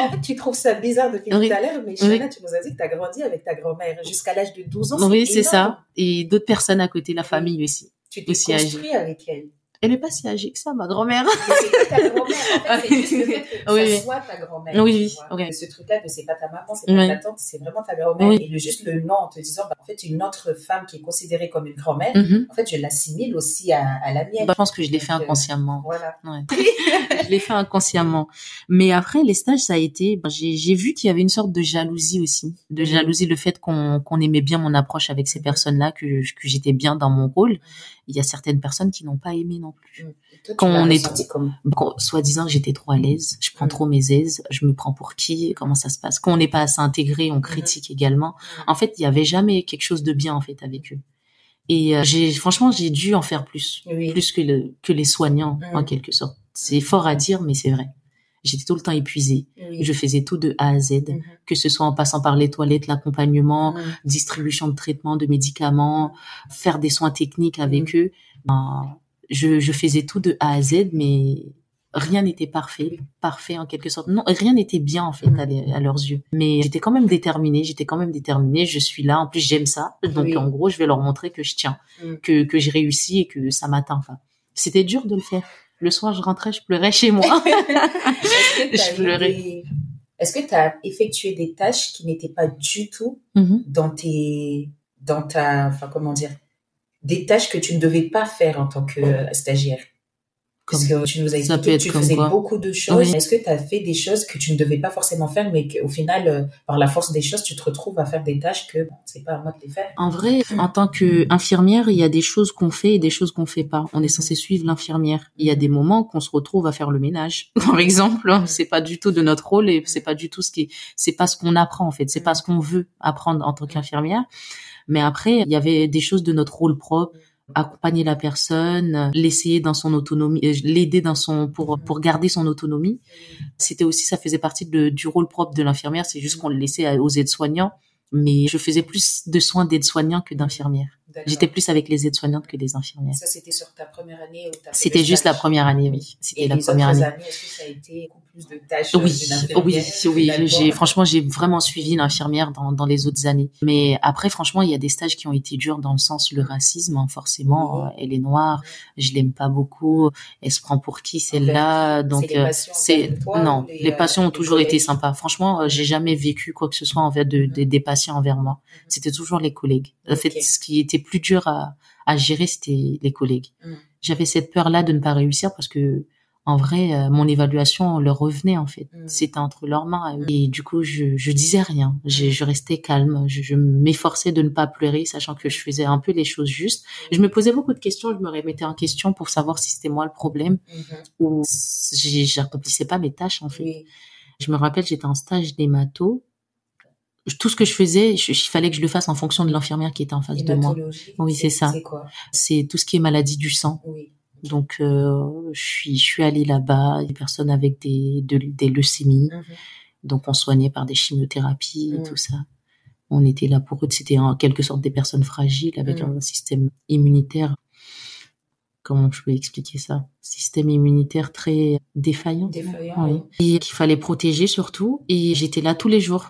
en fait, tu trouves ça bizarre depuis tout à l'heure, mais Chana, tu nous as dit que tu as grandi avec ta grand-mère jusqu'à l'âge de 12 ans. Oui, c'est ça. Et d'autres personnes à côté, la famille aussi. Tu t'es construit avec elle. Elle n'est pas si âgée que ça, ma grand-mère. Mais c'est pas ta grand-mère. En fait, c'est juste le fait que ça soit ta grand-mère. Oui. Okay. Ce truc-là, c'est pas ta maman, c'est pas ta tante, c'est vraiment ta grand-mère. Et juste le nom en te disant, en fait, une autre femme qui est considérée comme une grand-mère, en fait, je l'assimile aussi à la mienne. Je pense que je l'ai fait inconsciemment. Voilà. Je l'ai fait inconsciemment. Mais après, les stages, ça a été, j'ai vu qu'il y avait une sorte de jalousie aussi. De jalousie, le fait qu'on aimait bien mon approche avec ces personnes-là, que j'étais bien dans mon rôle. Il y a certaines personnes qui n'ont pas aimé non plus. Toi, quand on est soi-disant que j'étais trop à l'aise, je prends trop mes aises, je me prends pour qui, comment ça se passe. Quand on n'est pas assez intégré, on critique également. En fait, il y avait jamais quelque chose de bien en fait avec eux. Et franchement, j'ai dû en faire plus que les soignants en quelque sorte. C'est fort à dire, mais c'est vrai. J'étais tout le temps épuisée. Je faisais tout de A à Z, que ce soit en passant par les toilettes, l'accompagnement, distribution de traitements, de médicaments, faire des soins techniques avec eux. Je faisais tout de A à Z, mais rien n'était parfait en quelque sorte. Non, rien n'était bien en fait à leurs yeux. Mais j'étais quand même déterminée. Je suis là. En plus, j'aime ça. Donc en gros, je vais leur montrer que je tiens, que j'ai réussi et que ça m'atteint. Enfin, c'était dur de le faire. Le soir, je rentrais, je pleurais chez moi. Je pleurais. Est-ce que tu as effectué des tâches qui n'étaient pas du tout des tâches que tu ne devais pas faire en tant que stagiaire? Parce que tu nous as expliqué que tu faisais beaucoup de choses. Est-ce que tu as fait des choses que tu ne devais pas forcément faire, mais qu'au final, par la force des choses, tu te retrouves à faire des tâches que c'est pas à moi de les faire? En vrai, en tant qu'infirmière, il y a des choses qu'on fait et des choses qu'on fait pas. On est censé suivre l'infirmière. Il y a des moments qu'on se retrouve à faire le ménage. Par exemple, c'est pas du tout de notre rôle et c'est pas du tout c'est pas ce qu'on apprend en fait. C'est pas ce qu'on veut apprendre en tant qu'infirmière. Mais après, il y avait des choses de notre rôle propre. Accompagner la personne, l'essayer dans son autonomie, l'aider pour garder son autonomie. C'était aussi, ça faisait partie du rôle propre de l'infirmière. C'est juste qu'on le laissait aux aides-soignants. Mais je faisais plus de soins d'aides-soignants que d'infirmières. D'accord. J'étais plus avec les aides-soignantes que les infirmières. Ça, c'était sur ta première année? C'était juste la première année, oui. C'était la première année. Est-ce que ça a été beaucoup plus de tâches d'une infirmière? Oui. Franchement, j'ai vraiment suivi l'infirmière dans les autres années. Mais après, franchement, il y a des stages qui ont été durs dans le sens le racisme, forcément. Elle est noire, je l'aime pas beaucoup. Elle se prend pour qui, celle-là? Donc, les patients ont toujours été sympas. Franchement, j'ai jamais vécu quoi que ce soit envers des patients envers moi. C'était toujours les collègues. En fait, ce qui était plus dur à gérer, c'était les collègues. J'avais cette peur-là de ne pas réussir parce que, en vrai, mon évaluation leur revenait, en fait. C'était entre leurs mains. Et du coup, je disais rien. Je restais calme. Je m'efforçais de ne pas pleurer, sachant que je faisais un peu les choses justes. Je me posais beaucoup de questions. Je me remettais en question pour savoir si c'était moi le problème ou j'accomplissais pas mes tâches, en fait. Je me rappelle, j'étais en stage d'hémato. tout ce que je faisais, il fallait que je le fasse en fonction de l'infirmière qui était en face de moi. Oui, c'est ça. C'est quoi? C'est tout ce qui est maladie du sang. Oui. Donc, je suis allée là-bas, des personnes avec des leucémies. Donc, on soignait par des chimiothérapies et tout ça. On était là pour eux. C'était en quelque sorte des personnes fragiles avec un système immunitaire. Comment je peux expliquer ça? Système immunitaire très défaillant. Oui. Et qu'il fallait protéger surtout. Et j'étais là tous les jours.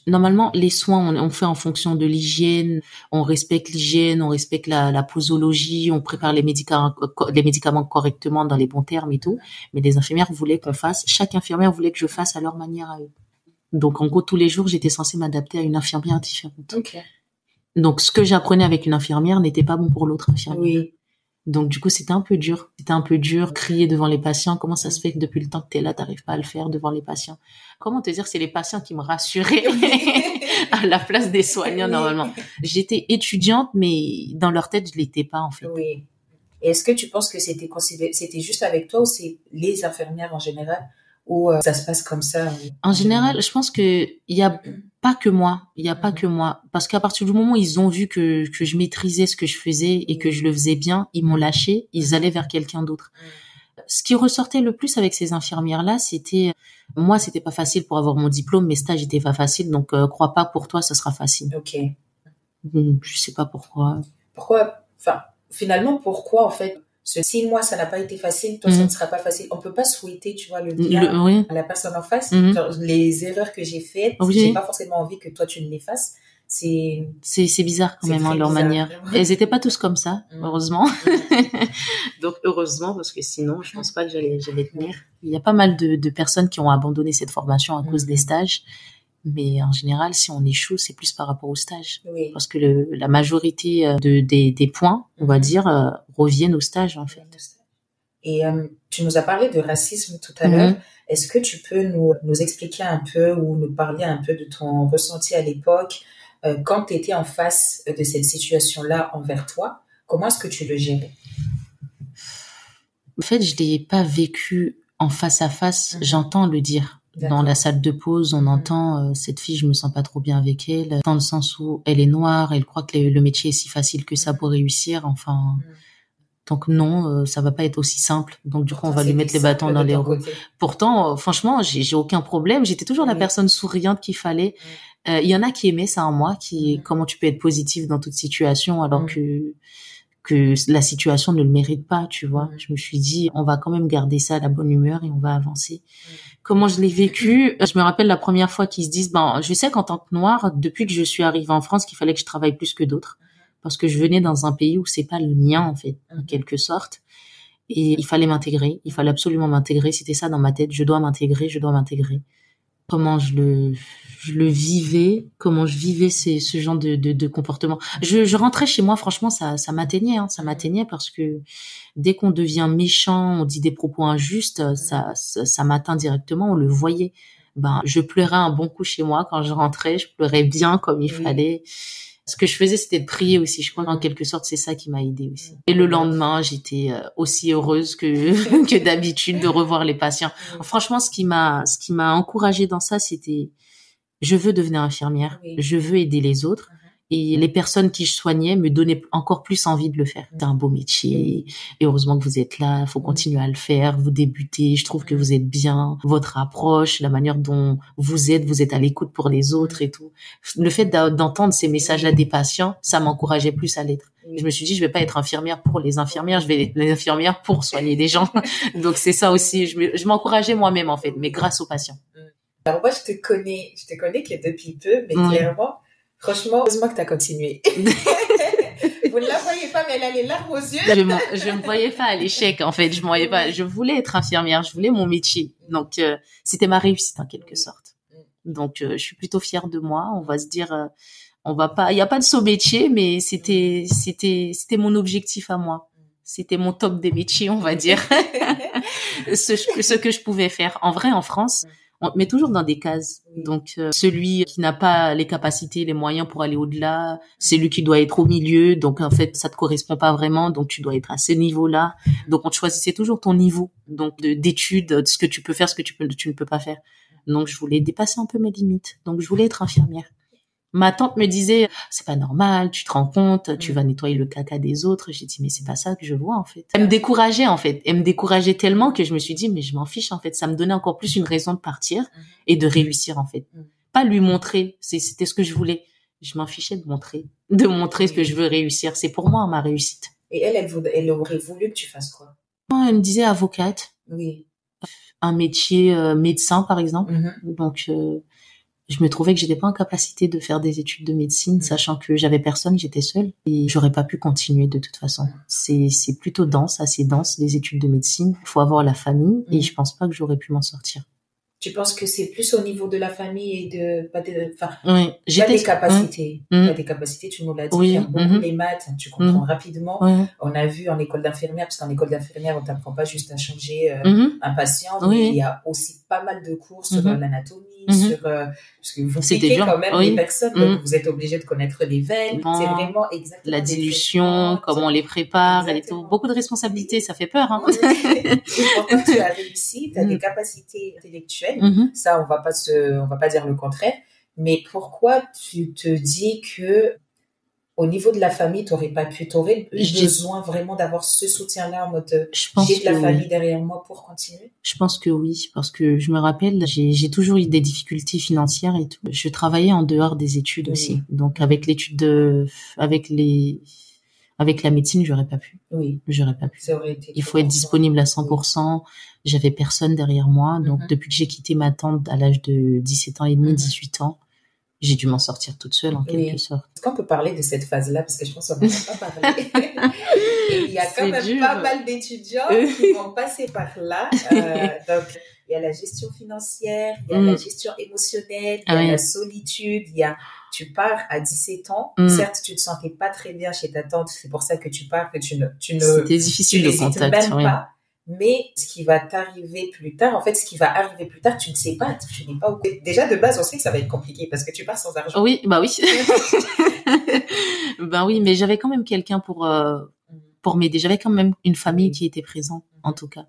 Normalement, les soins, on fait en fonction de l'hygiène. On respecte l'hygiène, on respecte la posologie, on prépare les médicaments correctement dans les bons termes et tout. Mais les infirmières voulaient chaque infirmière voulait que je fasse à leur manière à eux. Donc, en gros, tous les jours, j'étais censée m'adapter à une infirmière différente. Okay. Donc, ce que j'apprenais avec une infirmière n'était pas bon pour l'autre infirmière. Oui. Donc, du coup, c'était un peu dur. Crier devant les patients. Comment ça se fait que depuis le temps que t'es là, t'arrives pas à le faire devant les patients? Comment te dire, c'est les patients qui me rassuraient à la place des soignants, normalement. J'étais étudiante, mais dans leur tête, je l'étais pas, en fait. Oui. Et est-ce que tu penses que c'était juste avec toi ou c'est les infirmières en général? Ou ça se passe comme ça? En général, je pense que il y a pas que moi. Il y a pas que moi. Parce qu'à partir du moment où ils ont vu que je maîtrisais ce que je faisais et que je le faisais bien, ils m'ont lâché. Ils allaient vers quelqu'un d'autre. Ce qui ressortait le plus avec ces infirmières-là, moi, c'était pas facile pour avoir mon diplôme. Mes stages étaient pas faciles. Donc, crois pas, pour toi, ça sera facile. Ok. Je sais pas pourquoi. Finalement, pourquoi, en fait, ce 6 mois, ça n'a pas été facile, toi, ça ne sera pas facile. On peut pas souhaiter, tu vois, le bien à la personne en face. Genre, les erreurs que j'ai faites, j'ai pas forcément envie que toi, tu ne les fasses. C'est bizarre quand même, leur manière. Elles étaient pas tous comme ça, heureusement. Donc, heureusement, parce que sinon, je pense pas que j'allais tenir. Il y a pas mal de personnes qui ont abandonné cette formation à cause des stages. Mais en général, si on échoue, c'est plus par rapport au stage. Oui. Parce que la majorité des points, on va dire, reviennent au stage, en fait. Et tu nous as parlé de racisme tout à l'heure. Est-ce que tu peux nous expliquer un peu ou nous parler un peu de ton ressenti à l'époque, quand tu étais en face de cette situation-là envers toi? Comment est-ce que tu le gérais? En fait, je l'ai pas vécu en face à face. J'entends le dire. Dans la salle de pause, on entend cette fille, je me sens pas trop bien avec elle, dans le sens où elle est noire, elle croit que le métier est si facile que ça pour réussir. Enfin, donc non, ça va pas être aussi simple. Donc du coup, on va lui mettre les bâtons dans les roues. Pourtant, franchement, j'ai aucun problème. J'étais toujours la personne souriante qu'il fallait. Il y en a qui aimaient ça en moi, comment tu peux être positive dans toute situation alors que la situation ne le mérite pas, tu vois. Je me suis dit, on va quand même garder ça à la bonne humeur et on va avancer. Comment je l'ai vécu? Je me rappelle la première fois qu'ils se disent, je sais qu'en tant que noire, depuis que je suis arrivée en France, qu'il fallait que je travaille plus que d'autres. Parce que je venais dans un pays où c'est pas le mien, en fait, en quelque sorte. Et il fallait m'intégrer. Il fallait absolument m'intégrer. C'était ça dans ma tête. Je dois m'intégrer. Comment je le vivais, comment je vivais ce genre de comportement. Je rentrais chez moi, franchement, ça m'atteignait, ça m'atteignait parce que dès qu'on devient méchant, on dit des propos injustes, ça m'atteint directement, on le voyait. Je pleurais un bon coup chez moi quand je rentrais, je pleurais bien comme il fallait. Ce que je faisais, c'était de prier aussi. Je crois qu'en quelque sorte, c'est ça qui m'a aidée aussi. Et le lendemain, j'étais aussi heureuse que d'habitude de revoir les patients. Franchement, ce qui m'a encouragée dans ça, c'était je veux devenir infirmière, je veux aider les autres. Et les personnes qui je soignais me donnaient encore plus envie de le faire. C'est un beau métier. Et heureusement que vous êtes là. Faut continuer à le faire. Vous débutez. Je trouve que vous êtes bien. Votre approche, la manière dont vous êtes à l'écoute pour les autres et tout. Le fait d'entendre ces messages-là des patients, ça m'encourageait plus à l'être. Je me suis dit, je vais pas être infirmière pour les infirmières. Je vais être infirmière pour soigner des gens. Donc c'est ça aussi. Je m'encourageais moi-même, en fait, mais grâce aux patients. Alors moi, je te connais que depuis peu, mais clairement, franchement, heureusement que tu as continué. Vous ne la voyez pas, mais elle a les larmes aux yeux. Je me voyais pas à l'échec, en fait. Je me voyais pas. Je voulais être infirmière. Je voulais mon métier. Donc, c'était ma réussite, en quelque sorte. Donc, je suis plutôt fière de moi. On va se dire, il y a pas de saut métier, mais c'était mon objectif à moi. C'était mon top des métiers, on va dire. ce que je pouvais faire. En vrai, en France, on te met toujours dans des cases. Donc, celui qui n'a pas les capacités, les moyens pour aller au-delà, c'est lui qui doit être au milieu. Donc, en fait, ça te correspond pas vraiment. Donc, tu dois être à ce niveau-là. Donc, on te choisissait toujours ton niveau. Donc, d'études, de ce que tu peux faire, ce que tu ne peux pas faire. Donc, je voulais dépasser un peu mes limites. Donc, je voulais être infirmière. Ma tante me disait, c'est pas normal, tu te rends compte, tu vas nettoyer le caca des autres. J'ai dit, mais c'est pas ça que je vois, en fait. Elle me décourageait, en fait. Elle me décourageait tellement que je me suis dit, mais je m'en fiche, en fait. Ça me donnait encore plus une raison de partir et de réussir, en fait. Pas lui montrer, c'était ce que je voulais. Je m'en fichais de montrer ce que je veux réussir. C'est pour moi, ma réussite. Et elle aurait voulu que tu fasses quoi? Elle me disait avocate. Oui. Un métier médecin, par exemple. Donc, je me trouvais que j'étais pas en capacité de faire des études de médecine, sachant que j'avais personne, j'étais seule et j'aurais pas pu continuer de toute façon. C'est plutôt dense, assez dense, les études de médecine. Il faut avoir la famille et je pense pas que j'aurais pu m'en sortir. Tu penses que c'est plus au niveau de la famille et oui, des capacités. T'as des capacités, tu nous l'as dit, tu aimes beaucoup les maths, tu comprends rapidement. On a vu en école d'infirmière, parce qu'en école d'infirmière, on t'apprend pas juste à changer un patient, mais il y a aussi pas mal de cours sur l'anatomie, parce que vous piquez quand même les personnes, donc vous êtes obligé de connaître les veines. C'est vraiment exactement la dilution, comment on les prépare, et tout. Beaucoup de responsabilités, ça fait peur. Et pourtant, tu as réussi, tu as des capacités intellectuelles. Ça, on va pas dire le contraire. Mais pourquoi tu te dis que au niveau de la famille, t'aurais besoin vraiment d'avoir ce soutien-là en mode j'ai de la famille derrière moi pour continuer? Je pense que oui, parce que je me rappelle, j'ai toujours eu des difficultés financières et tout. Je travaillais en dehors des études aussi. Donc avec avec la médecine, j'aurais pas pu. Oui. J'aurais pas pu. Ça aurait été. Il faut être disponible à 100%. J'avais personne derrière moi. Donc, depuis que j'ai quitté ma tante à l'âge de 17 ans et demi, 18 ans, j'ai dû m'en sortir toute seule, en quelque sorte. Est-ce qu'on peut parler de cette phase-là? Parce que je pense qu'on n'en a pas parlé. Et il y a quand même pas mal d'étudiants qui vont passer par là. Donc, il y a la gestion financière, il y a la gestion émotionnelle, il y a la solitude, tu pars à 17 ans. Certes, tu te sentais pas très bien chez ta tante. C'est pour ça que tu pars, que tu ne, c'était difficile le contact, même pas. Mais ce qui va t'arriver plus tard, en fait, ce qui va arriver plus tard, tu ne sais pas, tu n'es pas au... Déjà, de base, on sait que ça va être compliqué parce que tu pars sans argent. Oui, bah oui. Ben oui, mais j'avais quand même quelqu'un pour m'aider. J'avais quand même une famille qui était présente, en tout cas.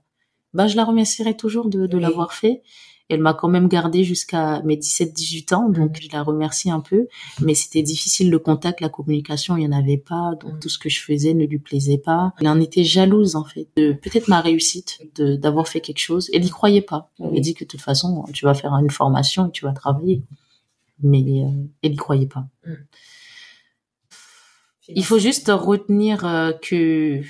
Ben, je la remercierai toujours de l'avoir fait. Elle m'a quand même gardée jusqu'à mes 17-18 ans, donc je la remercie un peu. Mais c'était difficile, le contact, la communication, il y en avait pas. Donc tout ce que je faisais ne lui plaisait pas. Elle en était jalouse, en fait, de peut-être ma réussite, d'avoir fait quelque chose. Elle y croyait pas. Elle m'a dit que de toute façon, tu vas faire une formation et tu vas travailler. Mais elle y croyait pas. Il faut juste retenir que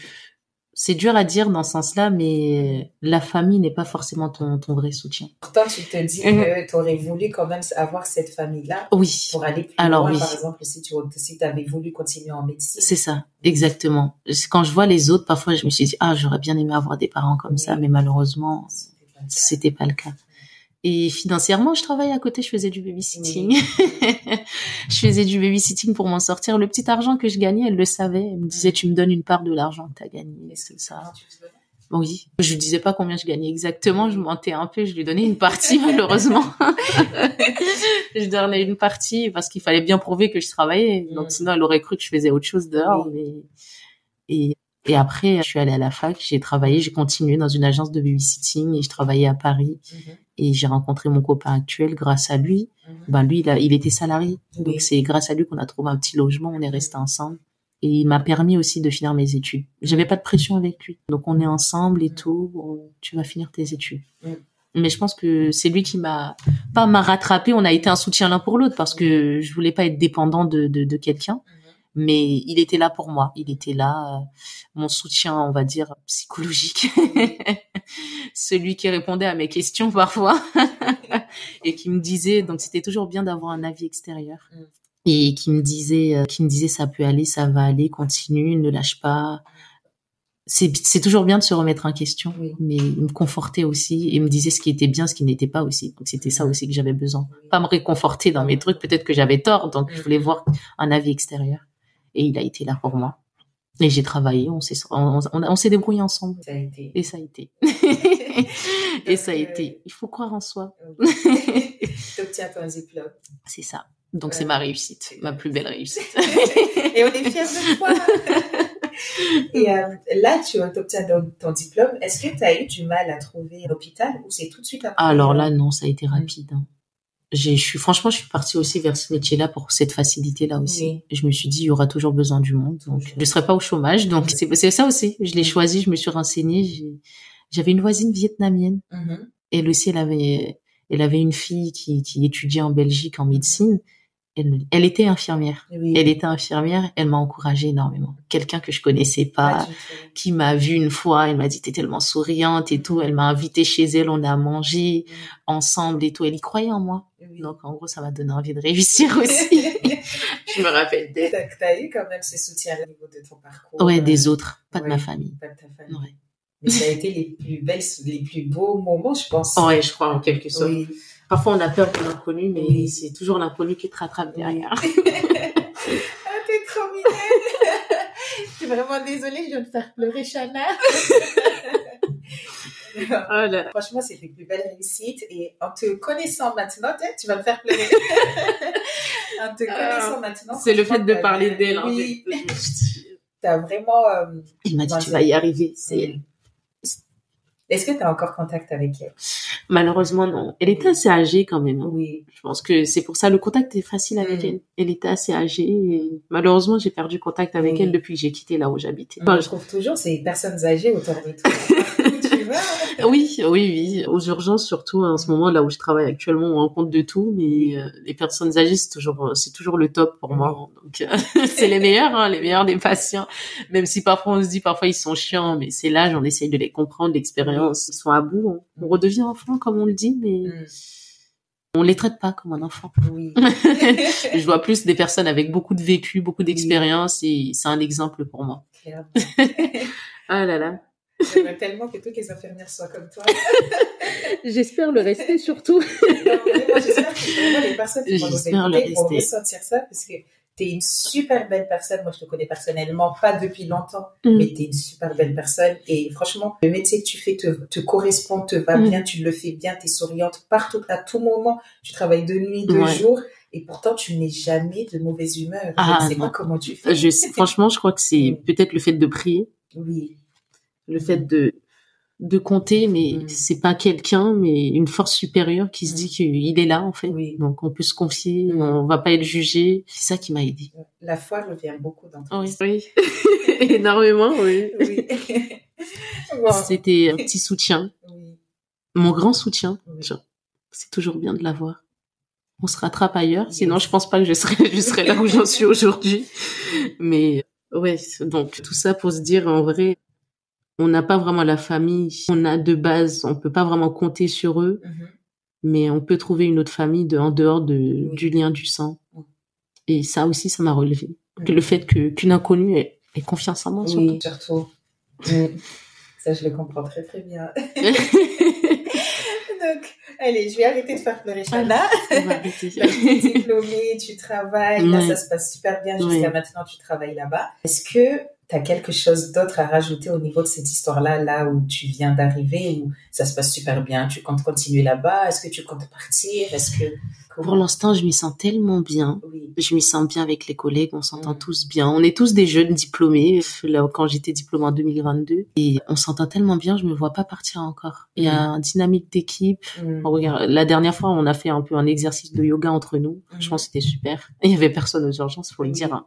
c'est dur à dire dans ce sens-là, mais la famille n'est pas forcément ton vrai soutien. Pourtant, tu te dis que tu aurais voulu quand même avoir cette famille-là pour aller plus loin. Par exemple, si tu avais voulu continuer en médecine. C'est ça, exactement. Quand je vois les autres, parfois, je me suis dit, j'aurais bien aimé avoir des parents comme ça, mais malheureusement, c'était pas le cas. Et financièrement, je travaillais à côté, je faisais du babysitting. Je faisais du babysitting pour m'en sortir. Le petit argent que je gagnais, elle le savait. Elle me disait, tu me donnes une part de l'argent que tu as gagné. C'est ça. Oui. Je lui disais pas combien je gagnais exactement. Je mentais un peu. Je lui donnais une partie, malheureusement. Je donnais une partie parce qu'il fallait bien prouver que je travaillais. Donc, sinon, elle aurait cru que je faisais autre chose dehors. Et après, je suis allée à la fac, j'ai continué dans une agence de babysitting et je travaillais à Paris. Et j'ai rencontré mon copain actuel grâce à lui. Lui, il était salarié. Donc, c'est grâce à lui qu'on a trouvé un petit logement, on est restés ensemble. Et il m'a permis aussi de finir mes études. J'avais pas de pression avec lui. Donc, on est ensemble et tout. Tu vas finir tes études. Mais je pense que c'est lui qui m'a rattrapé. On a été un soutien l'un pour l'autre parce que je voulais pas être dépendant de quelqu'un. Mais il était là pour moi. Il était là, mon soutien, on va dire, psychologique. Celui qui répondait à mes questions parfois et qui me disait, donc c'était toujours bien d'avoir un avis extérieur. Et qui me disait, ça peut aller, ça va aller, continue, ne lâche pas. C'est toujours bien de se remettre en question, mais il me confortait aussi et me disait ce qui était bien, ce qui n'était pas aussi. Donc c'était ça aussi que j'avais besoin. Pas me réconforter dans mes trucs, peut-être que j'avais tort, donc je voulais voir un avis extérieur. Et il a été là pour moi. Et j'ai travaillé, on s'est débrouillé ensemble. Ça a été. Et ça a été. Et ça a été. Il faut croire en soi. T'obtiens ton diplôme. C'est ça. Donc c'est ma réussite, ma plus belle réussite. Et on est fiers de toi. Et là, tu obtiens ton diplôme. Est-ce que tu as eu du mal à trouver un hôpital ou c'est tout de suite après? Alors là, non, ça a été rapide. Hein. Franchement, je suis partie aussi vers ce métier-là pour cette facilité-là aussi. Oui. Et je me suis dit, il y aura toujours besoin du monde. Donc, je ne serai pas au chômage. Donc, c'est ça aussi. Je l'ai choisi, je me suis renseignée. J'avais une voisine vietnamienne. Elle aussi, elle avait une fille qui étudiait en Belgique en médecine. Elle était infirmière. Oui. Elle était infirmière. Elle m'a encouragée énormément. Quelqu'un que je connaissais pas, qui m'a vue une fois. Elle m'a dit, t'es tellement souriante et tout. Elle m'a invitée chez elle. On a mangé ensemble et tout. Elle y croyait en moi. Oui. Donc, en gros, ça m'a donné envie de réussir aussi. Je me rappelle d'elle. T'as eu quand même ce soutien au niveau de ton parcours. Ouais, des autres. Pas de ma famille. Pas de ta famille. Ouais. Mais ça a été les plus beaux moments, je pense. Ouais, je crois, en quelque sorte. Oui. Parfois, on a peur de l'inconnu, mais c'est toujours l'inconnu qui te rattrape derrière. Ah, t'es trop mignonne. Je suis vraiment désolée, je viens de faire pleurer Shana. Voilà. Franchement, c'est les plus belles réussites. Et en te connaissant maintenant, tu vas me faire pleurer. En te connaissant maintenant. C'est le fait de parler d'elle. Oui. T'as vraiment... Il m'a dit, tu vas y arriver. C'est elle. Est-ce que tu as encore contact avec elle? Malheureusement, non. Elle était assez âgée quand même. Hein. Oui. Je pense que c'est pour ça le contact est facile avec elle. Elle était assez âgée et malheureusement, j'ai perdu contact avec elle depuis que j'ai quitté là où j'habitais. Enfin, je trouve toujours ces personnes âgées autour de toi. Tu vois? Oui. Aux urgences, surtout en ce moment là où je travaille actuellement, on rencontre de tout, mais les personnes âgées, c'est toujours le top pour moi. Donc c'est les meilleurs des patients. Même si parfois on se dit parfois ils sont chiants, mais c'est l'âge, on essaye de les comprendre, l'expérience, ils sont à bout, on redevient enfant comme on le dit, mais on les traite pas comme un enfant. Oui. Je vois plus des personnes avec beaucoup de vécu, beaucoup d'expérience et c'est un exemple pour moi. Clairement. Ah là là. J'aimerais tellement que toutes les infirmières soient comme toi. J'espère le rester surtout. Non, vraiment, j'espère que vraiment les personnes qui vont nous écouter vont ressentir ça parce que t'es une super belle personne. Moi, je te connais personnellement, pas depuis longtemps, mais t'es une super belle personne. Et franchement, le métier que tu fais te correspond, te va bien, tu le fais bien, t'es souriante partout, à tout moment. Tu travailles de nuit, de jour. Et pourtant, tu n'es jamais de mauvaise humeur. Je ne sais pas comment tu fais. Franchement, je crois que c'est peut-être le fait de prier. Oui. Le fait de compter, mais c'est pas quelqu'un, mais une force supérieure qui se dit qu'il est là, en fait. Oui. Donc, on peut se confier, on va pas être jugé. C'est ça qui m'a aidée. La foi revient beaucoup dans ton Oui. Énormément, oui. Wow. C'était un petit soutien. Oui. Mon grand soutien. Oui. C'est toujours bien de l'avoir. On se rattrape ailleurs. Sinon, je pense pas que je serais là où j'en suis aujourd'hui. Mais, ouais. Donc, tout ça pour se dire, en vrai, on n'a pas vraiment la famille. On a de base, on peut pas vraiment compter sur eux, mais on peut trouver une autre famille en dehors du lien du sang. Et ça aussi, ça m'a relevé. Le fait qu'une inconnue ait confiance en moi, surtout. Oui, surtout. Ça, je le comprends très, très bien. Donc, allez, je vais arrêter de faire pleurer Shana. Tu es diplômée, tu travailles. Là, ça se passe super bien. Jusqu'à maintenant, tu travailles là-bas. Est-ce que tu as quelque chose d'autre à rajouter au niveau de cette histoire-là, là où tu viens d'arriver, où ça se passe super bien? Tu comptes continuer là-bas? Est-ce que tu comptes partir? Pour l'instant, je m'y sens tellement bien. Oui. Je m'y sens bien avec les collègues, on s'entend tous bien. On est tous des jeunes diplômés, là, quand j'étais diplômée en 2022. Et on s'entend tellement bien, je me vois pas partir encore. Il y a une dynamique d'équipe. Regarde, la dernière fois, on a fait un peu un exercice de yoga entre nous. Je pense que c'était super. Il y avait personne aux urgences, faut le dire. Hein.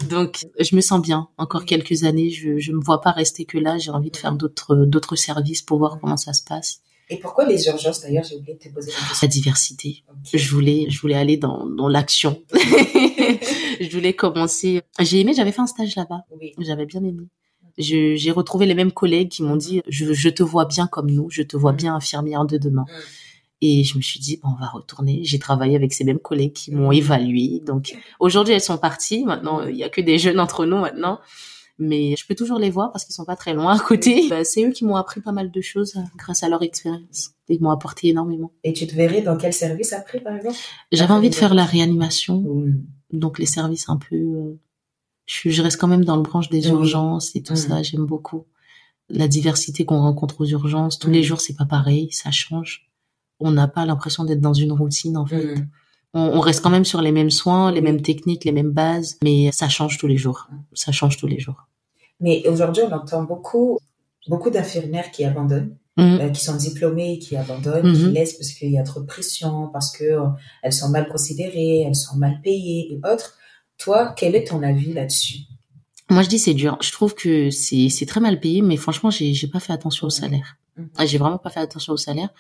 Donc, je me sens bien. Encore quelques années, je me vois pas rester que là. J'ai envie de faire d'autres services pour voir comment ça se passe. Et pourquoi les urgences, d'ailleurs? J'ai oublié de te poser la question. La diversité. Okay. Je voulais aller dans l'action. Je voulais commencer. J'avais fait un stage là-bas. Oui. J'avais bien aimé. J'ai retrouvé les mêmes collègues qui m'ont dit, je te vois bien comme nous, je te vois bien infirmière de demain. Et je me suis dit, on va retourner. J'ai travaillé avec ces mêmes collègues qui m'ont évaluée. Donc, aujourd'hui, elles sont parties. Maintenant, il y a que des jeunes entre nous maintenant. Mais je peux toujours les voir parce qu'ils sont pas très loin à côté. C'est eux qui m'ont appris pas mal de choses grâce à leur expérience. Ils m'ont apporté énormément. Et tu te verrais dans quel service après, par exemple? J'avais envie de faire la réanimation. Donc, les services un peu... Je reste quand même dans le branche des urgences et tout ça. J'aime beaucoup. La diversité qu'on rencontre aux urgences. Tous les jours, c'est pas pareil. Ça change. On n'a pas l'impression d'être dans une routine, en fait. On reste quand même sur les mêmes soins, les mêmes techniques, les mêmes bases, mais ça change tous les jours. Ça change tous les jours. Mais aujourd'hui, on entend beaucoup d'infirmières qui abandonnent, qui sont diplômées, qui abandonnent, qui laissent parce qu'il y a trop de pression, parce que elles sont mal considérées, elles sont mal payées et autres. Toi, quel est ton avis là-dessus? Moi, je dis c'est dur. Je trouve que c'est très mal payé, mais franchement, j'ai pas fait attention au salaire. J'ai vraiment pas fait attention au salaire.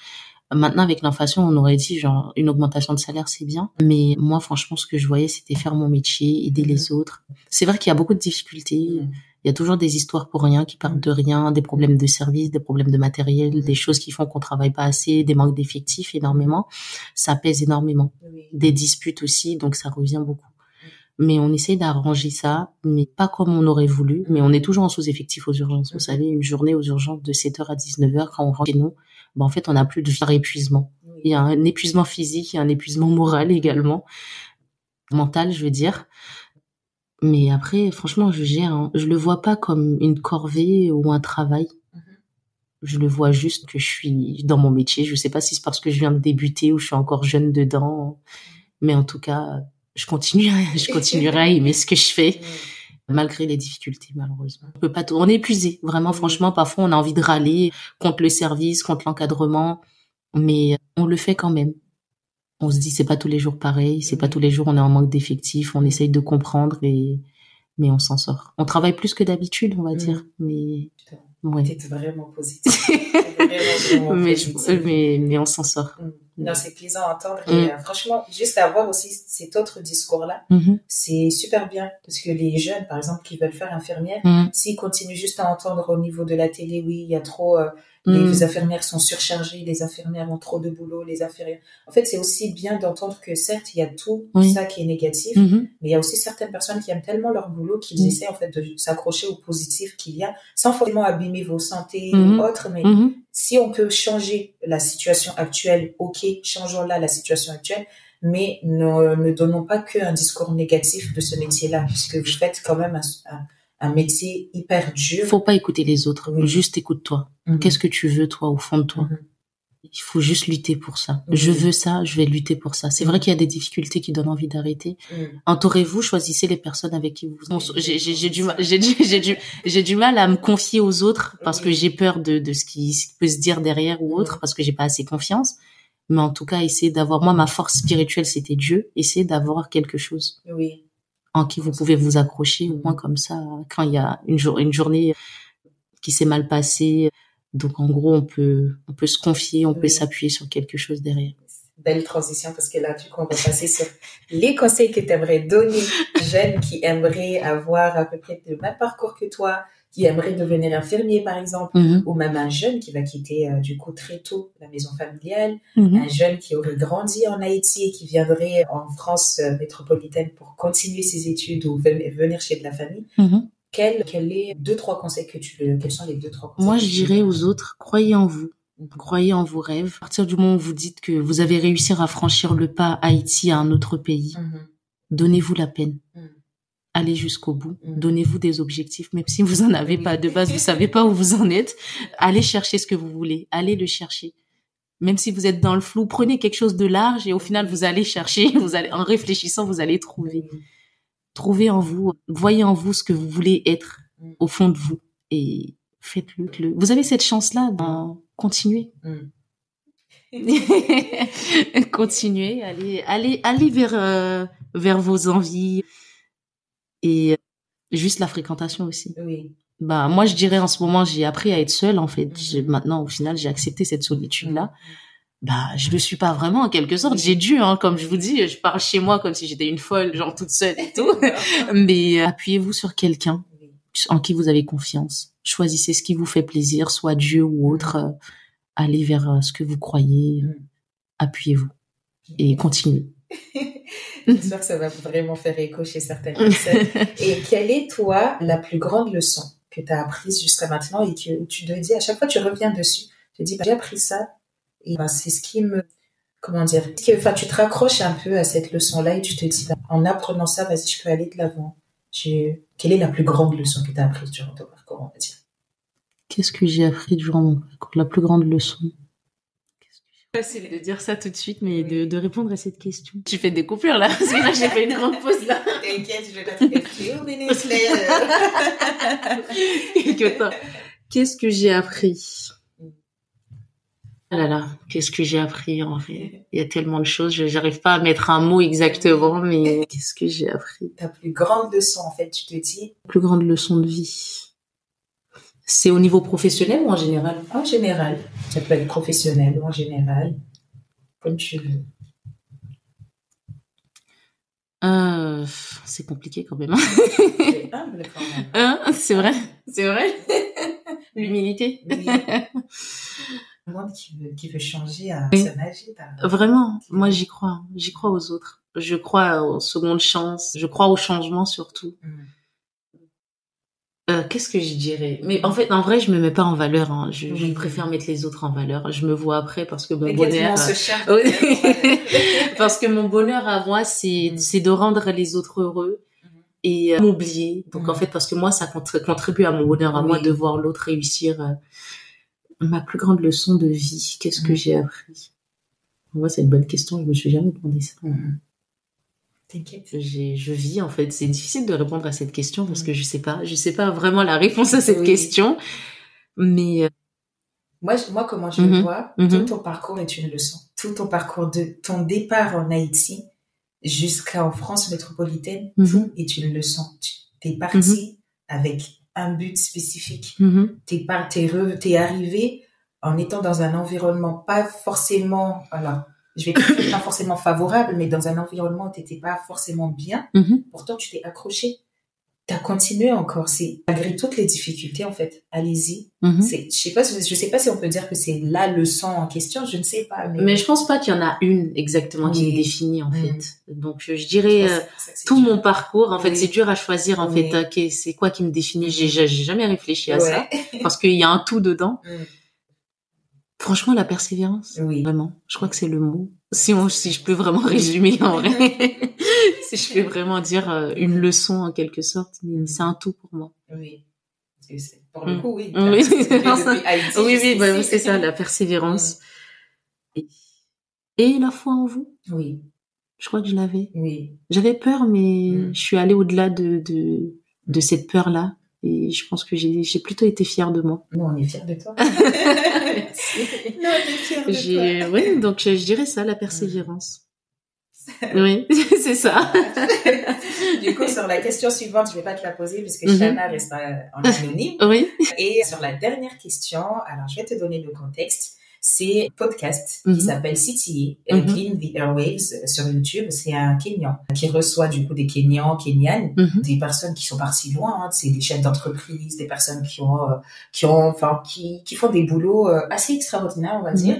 Maintenant, avec l'inflation, on aurait dit genre une augmentation de salaire, c'est bien. Mais moi, franchement, ce que je voyais, c'était faire mon métier, aider les autres. C'est vrai qu'il y a beaucoup de difficultés. Il y a toujours des histoires pour rien qui partent de rien, des problèmes de service, des problèmes de matériel, des choses qui font qu'on travaille pas assez, des manques d'effectifs énormément. Ça pèse énormément. Des disputes aussi, donc ça revient beaucoup. Mais on essaye d'arranger ça, mais pas comme on aurait voulu. Mais on est toujours en sous-effectif aux urgences. Vous savez, une journée aux urgences de 7h à 19h, quand on rentre chez nous, en fait, on n'a plus de vie par épuisement. Il y a un épuisement physique, il y a un épuisement moral également. Mental, je veux dire. Mais après, franchement, je gère, hein. Je le vois pas comme une corvée ou un travail. Je le vois juste que je suis dans mon métier. Je sais pas si c'est parce que je viens de débuter ou je suis encore jeune dedans. Mais en tout cas, je continuerai à aimer ce que je fais. Malgré les difficultés, malheureusement. On peut pas on est épuisé. Vraiment, franchement, parfois, on a envie de râler contre le service, contre l'encadrement. Mais on le fait quand même. On se dit, c'est pas tous les jours pareil. C'est pas tous les jours, on est en manque d'effectifs. On essaye de comprendre mais on s'en sort. On travaille plus que d'habitude, on va dire. Mais, ouais. T'es vraiment positif. mais on s'en sort. Non, c'est plaisant à entendre. Et franchement, juste avoir aussi cet autre discours-là, c'est super bien. Parce que les jeunes, par exemple, qui veulent faire infirmière, s'ils continuent juste à entendre au niveau de la télé, oui, il y a trop... les infirmières sont surchargées, les infirmières ont trop de boulot, les infirmières... En fait, c'est aussi bien d'entendre que certes, il y a tout ça qui est négatif, mais il y a aussi certaines personnes qui aiment tellement leur boulot qu'ils essaient en fait de s'accrocher au positif qu'il y a, sans forcément abîmer vos santé ou autres, mais si on peut changer la situation actuelle, ok, changeons-la la situation actuelle, mais ne donnons pas qu'un discours négatif de ce métier-là, puisque vous faites quand même un métier hyper dur. Faut pas écouter les autres, juste écoute-toi. Qu'est-ce que tu veux, toi, au fond de toi? Il faut juste lutter pour ça. Je veux ça, je vais lutter pour ça. C'est vrai qu'il y a des difficultés qui donnent envie d'arrêter. Entourez-vous, choisissez les personnes avec qui vous... J'ai du mal à me confier aux autres parce que j'ai peur de ce qui peut se dire derrière ou autre, parce que j'ai pas assez confiance. Mais en tout cas, essayez d'avoir... Moi, ma force spirituelle, c'était Dieu. Essayez d'avoir quelque chose en qui vous pouvez vous accrocher, au moins comme ça, quand il y a une journée qui s'est mal passée. Donc, en gros, on peut se confier, on peut s'appuyer sur quelque chose derrière. Belle transition, parce que là, du coup, on va passer sur les conseils que tu aimerais donner aux jeunes qui aimeraient avoir à peu près le même parcours que toi, qui aimeraient devenir infirmier, par exemple, ou même un jeune qui va quitter, du coup, très tôt la maison familiale, un jeune qui aurait grandi en Haïti et qui viendrait en France métropolitaine pour continuer ses études ou venir chez de la famille. Quels sont les 2-3 conseils que tu veux? Quels sont les 2-3 conseils? Moi, je dirais aux autres, croyez en vous. Croyez en vos rêves. À partir du moment où vous dites que vous avez réussi à franchir le pas Haïti à un autre pays, donnez-vous la peine. Allez jusqu'au bout. Donnez-vous des objectifs, même si vous en avez pas de base, vous savez pas où vous en êtes. Allez chercher ce que vous voulez. Allez le chercher. Même si vous êtes dans le flou, prenez quelque chose de large et au final, vous allez chercher. En réfléchissant, vous allez trouver. Trouvez en vous, voyez en vous ce que vous voulez être au fond de vous et faites-le. Vous avez cette chance-là, continuez. Continuez, allez vers vos envies et juste la fréquentation aussi. Moi, je dirais en ce moment, j'ai appris à être seule en fait. Maintenant, au final, j'ai accepté cette solitude-là. Je le suis pas vraiment en quelque sorte. J'ai dû, comme je vous dis, je parle chez moi comme si j'étais une folle, genre toute seule et tout. Mais appuyez-vous sur quelqu'un en qui vous avez confiance. Choisissez ce qui vous fait plaisir, soit Dieu ou autre. Allez vers ce que vous croyez. Appuyez-vous et continuez. J'espère que ça va vraiment faire écho chez certaines personnes. Et quelle est, toi, la plus grande leçon que tu as apprise jusqu'à maintenant et que tu te dis, à chaque fois tu reviens dessus, tu te dis, j'ai appris ça. Et c'est ce qui me, comment dire, tu te raccroches un peu à cette leçon-là et tu te dis, en apprenant ça, vas-y, je peux aller de l'avant. Quelle est la plus grande leçon que tu as apprise durant ton parcours, on va dire? Qu'est-ce que j'ai appris durant mon parcours? La plus grande leçon. Qu'est-ce que j'ai Facile de dire ça tout de suite, mais de répondre à cette question. Tu fais des coupures là, parce que là j'ai fait une grande pause là. T'inquiète, je vais te faire few minutes later. Qu'est-ce que j'ai appris? Ah là là, qu'est-ce que j'ai appris en vrai? Il y a tellement de choses, j'arrive pas à mettre un mot exactement, mais qu'est-ce que j'ai appris? Ta plus grande leçon, en fait, tu te dis? Plus grande leçon de vie. C'est au niveau professionnel ou en général? En général. Ça peut être professionnel ou en général. Comme tu veux. C'est compliqué quand même. C'est humble quand même. C'est vrai. L'humilité. Oui. Le monde qui veut changer à son âge. Vraiment, moi j'y crois. J'y crois aux autres. Je crois aux secondes chances. Je crois au changement surtout. Qu'est-ce que je dirais? Mais en fait, en vrai, je me mets pas en valeur. Hein. Je préfère mettre les autres en valeur. Je me vois après parce que mon bonheur. Parce que mon bonheur à moi, c'est de rendre les autres heureux et m'oublier. Donc en fait, parce que moi, ça contribue à mon bonheur à moi de voir l'autre réussir. Ma plus grande leçon de vie, qu'est-ce que j'ai appris? Moi, c'est une bonne question. Je me suis jamais demandé ça. T'inquiète. Je vis en fait. C'est difficile de répondre à cette question parce que je sais pas vraiment la réponse à cette question. Mais moi comment je le vois, tout ton parcours est une leçon. Tout ton parcours de ton départ en Haïti jusqu'en France métropolitaine, tout est une leçon. T'es parti avec un but spécifique. T'es arrivé en étant dans un environnement pas forcément, je vais dire pas forcément favorable, mais dans un environnement où t'étais pas forcément bien. Pourtant, tu t'es accroché. T'as continué encore. C'est malgré toutes les difficultés, en fait. Allez-y. Je sais pas si on peut dire que c'est la leçon en question. Je ne sais pas. Mais je pense pas qu'il y en a une exactement qui est définie, en fait. Donc, je dirais tout mon parcours. En fait, c'est dur à choisir, en fait. C'est quoi qui me définit? J'ai jamais réfléchi à ça. Parce qu'il y a un tout dedans. Franchement, la persévérance. Vraiment. Je crois que c'est le mot. Si je peux vraiment résumer, en vrai. Si je peux vraiment dire une leçon, en quelque sorte. Mais c'est un tout pour moi. Oui. Pour le coup, oui. Oui, c'est ça, la persévérance. Et la foi en vous. Oui. Je crois que je l'avais. Oui. J'avais peur, mais je suis allée au-delà de cette peur-là. Et je pense que j'ai plutôt été fière de moi. Nous, on est fiers de toi. Merci. Nous, on est fiers de toi. Oui, donc je dirais ça, la persévérance. Oui, c'est ça. Du coup, sur la question suivante, je vais pas te la poser puisque Shana reste en anonyme. Oui. Et sur la dernière question, alors je vais te donner le contexte. C'est un podcast qui s'appelle CTA, Clean the Airwaves sur YouTube. C'est un Kenyan qui reçoit du coup des Kenyans, Kenyanes, des personnes qui sont parties loin. C'est des chefs d'entreprise, des personnes qui font des boulots assez extraordinaires, on va dire.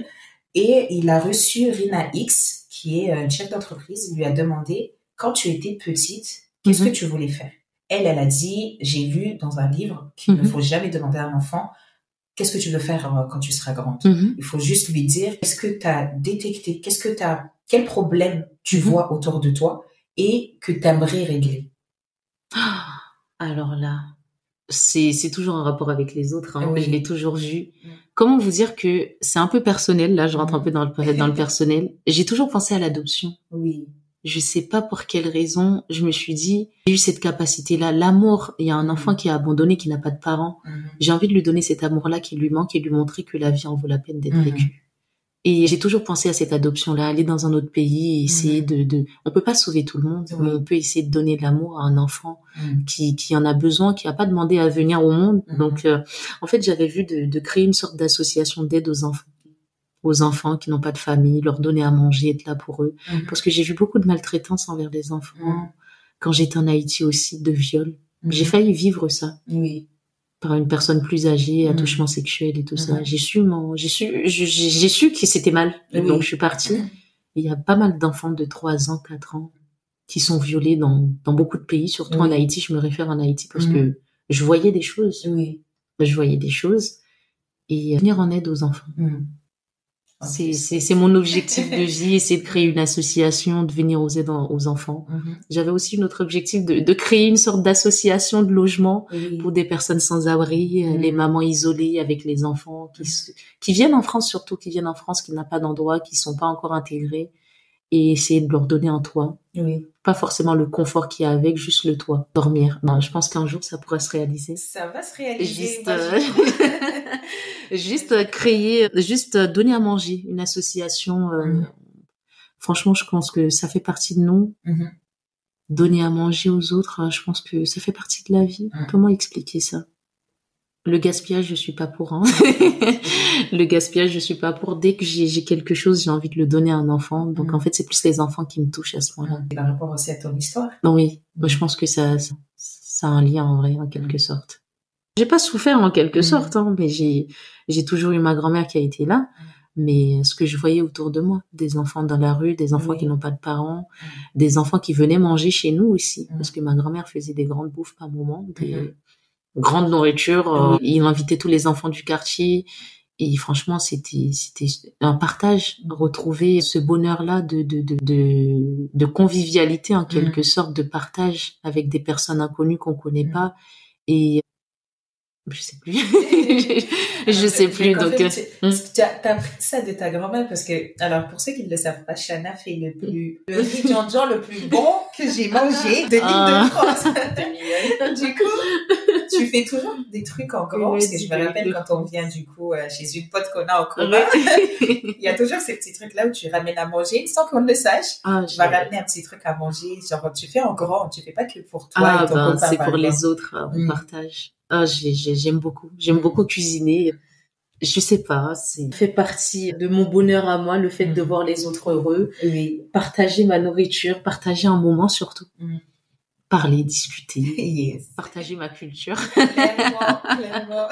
Et il a reçu Rina X, qui est une chef d'entreprise. Il lui a demandé, quand tu étais petite, qu'est-ce que tu voulais faire? Elle a dit, j'ai lu dans un livre qu'il ne faut jamais demander à un enfant qu'est-ce que tu veux faire quand tu seras grande. Il faut juste lui dire qu'est-ce que tu as détecté, quel problème tu vois autour de toi et que tu aimerais régler. Alors là, c'est toujours un rapport avec les autres. Hein. Je l'ai toujours vu. Comment vous dire que c'est un peu personnel. Là, je rentre un peu dans le personnel. J'ai toujours pensé à l'adoption. Oui. Je sais pas pour quelle raison, je me suis dit, j'ai eu cette capacité-là, l'amour. Il y a un enfant qui est abandonné, qui n'a pas de parents. J'ai envie de lui donner cet amour-là qui lui manque et lui montrer que la vie en vaut la peine d'être vécue. Et j'ai toujours pensé à cette adoption-là, aller dans un autre pays et essayer on peut pas sauver tout le monde, mais on peut essayer de donner de l'amour à un enfant qui en a besoin, qui a pas demandé à venir au monde. Donc, en fait, j'avais vu de créer une sorte d'association d'aide aux enfants qui n'ont pas de famille, leur donner à manger, être là pour eux. Parce que j'ai vu beaucoup de maltraitance envers les enfants. Quand j'étais en Haïti aussi, de viol. J'ai failli vivre ça. Oui. Par une personne plus âgée, attouchement sexuel et tout ça. J'ai su que c'était mal. Donc, je suis partie. Il y a pas mal d'enfants de 3 ans, 4 ans qui sont violés dans beaucoup de pays, surtout en Haïti. Je me réfère en Haïti parce que je voyais des choses. Oui. Je voyais des choses. Et venir en aide aux enfants. C'est mon objectif de vie, essayer de créer une association, de venir aux aides aux enfants. J'avais aussi un autre objectif de créer une sorte d'association de logement pour des personnes sans abri, les mamans isolées avec les enfants qui viennent en France, surtout qui viennent en France, qui n'ont pas d'endroit, qui sont pas encore intégrés, et essayer de leur donner un toit. Pas forcément le confort qu'il y a avec, juste le toit, dormir. Ben, je pense qu'un jour ça pourrait se réaliser. Ça va se réaliser. Juste créer, juste donner à manger, une association. Franchement, je pense que ça fait partie de nous. Donner à manger aux autres, je pense que ça fait partie de la vie. Comment expliquer ça? Le gaspillage, je suis pas pour. Hein. Le gaspillage, je suis pas pour. Dès que j'ai quelque chose, j'ai envie de le donner à un enfant. Donc en fait, c'est plus les enfants qui me touchent à ce moment-là. Par rapport aussi à ton histoire. Non, oui, moi, je pense que ça a un lien en vrai, en quelque sorte. J'ai pas souffert en quelque sorte, hein, mais j'ai toujours eu ma grand-mère qui a été là. Mais ce que je voyais autour de moi, des enfants dans la rue, des enfants qui n'ont pas de parents, des enfants qui venaient manger chez nous aussi, parce que ma grand-mère faisait des grandes bouffes par moment, des grandes nourritures. Il invitait tous les enfants du quartier. Et franchement, c'était un partage, retrouver ce bonheur-là de convivialité en quelque sorte, de partage avec des personnes inconnues qu'on connaît pas. Et je sais plus. je sais plus. Donc, tu as appris ça de ta grand-mère parce que, alors, pour ceux qui ne le savent pas, Chana fait le riz Jean le plus bon que j'ai mangé de l'île de France. Du coup, tu fais toujours des trucs en grand, parce que je me rappelle quand on vient, du coup, chez une pote qu'on a en commun, il y a toujours ces petits trucs-là où tu ramènes à manger sans qu'on le sache. Tu vas ramener un petit truc à manger, genre, tu fais en grand, tu fais pas que pour toi et ton copain. C'est pour les autres, on partage. J'aime beaucoup cuisiner. Je sais pas, ça fait partie de mon bonheur à moi, le fait de voir les autres heureux, partager ma nourriture, partager un moment surtout. Parler, discuter, partager ma culture. Clairement.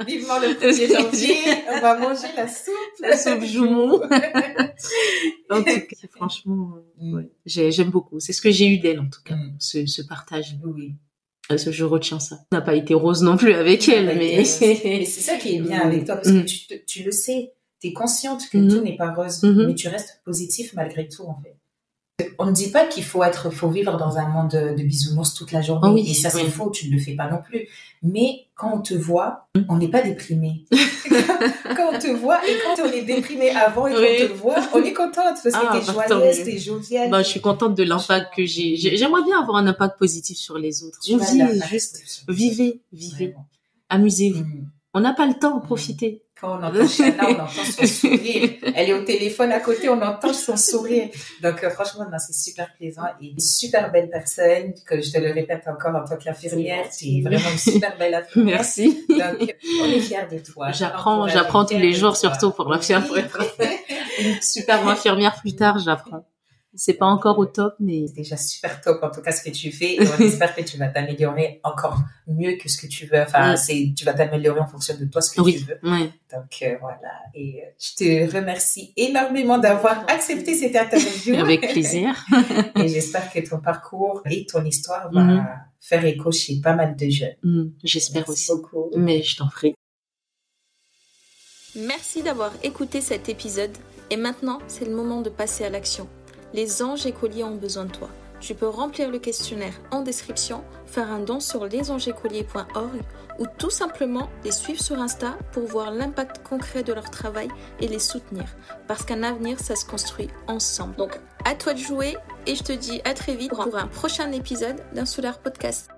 Vivement le 1er janvier, on va manger la soupe Joumon. En tout cas, franchement, j'aime beaucoup. C'est ce que j'ai eu d'elle, en tout cas, ce partage. Je retiens ça. Ça n'a pas été rose non plus avec elle, mais c'est ça qui est bien avec toi, parce que tu le sais, t'es consciente que tout n'est pas rose, mais tu restes positif malgré tout, en fait. On ne dit pas qu'il faut vivre dans un monde de bisounours toute la journée. Et ça, c'est faux, tu ne le fais pas non plus. Mais quand on te voit, on n'est pas déprimé. Quand on te voit et quand on est déprimé avant et qu'on te voit, on est contente parce que t'es joyeuse, t'es joviale. Je suis contente de l'impact que j'ai. J'aimerais bien avoir un impact positif sur les autres. On dit juste, vivez. Amusez-vous. On n'a pas le temps, profitez. Quand on entend Chana, on entend son sourire. Elle est au téléphone à côté, on entend son sourire. Donc, franchement, c'est super plaisant et une super belle personne, que je te le répète encore en tant qu'infirmière. Tu es vraiment une super belle infirmière. Merci. Donc, on est fiers de toi. J'apprends tous les jours, surtout pour l'infirmière. Une super infirmière plus tard, j'apprends. C'est pas encore au top, mais c'est déjà super top en tout cas ce que tu fais, et on espère que tu vas t'améliorer encore mieux que ce que tu veux. Enfin, tu vas t'améliorer en fonction de toi ce que tu veux. Donc voilà. Et je te remercie énormément d'avoir accepté cette interview. Avec plaisir. Et j'espère que ton parcours et ton histoire va faire écho chez pas mal de jeunes. J'espère Merci aussi. Beaucoup. Mais je t'en prie. Merci d'avoir écouté cet épisode. Et maintenant, c'est le moment de passer à l'action. Les anges écoliers ont besoin de toi. Tu peux remplir le questionnaire en description, faire un don sur lesangesécoliers.org ou tout simplement les suivre sur Insta pour voir l'impact concret de leur travail et les soutenir. Parce qu'un avenir, ça se construit ensemble. Donc, à toi de jouer et je te dis à très vite pour un prochain épisode d'Insulaire Podcast.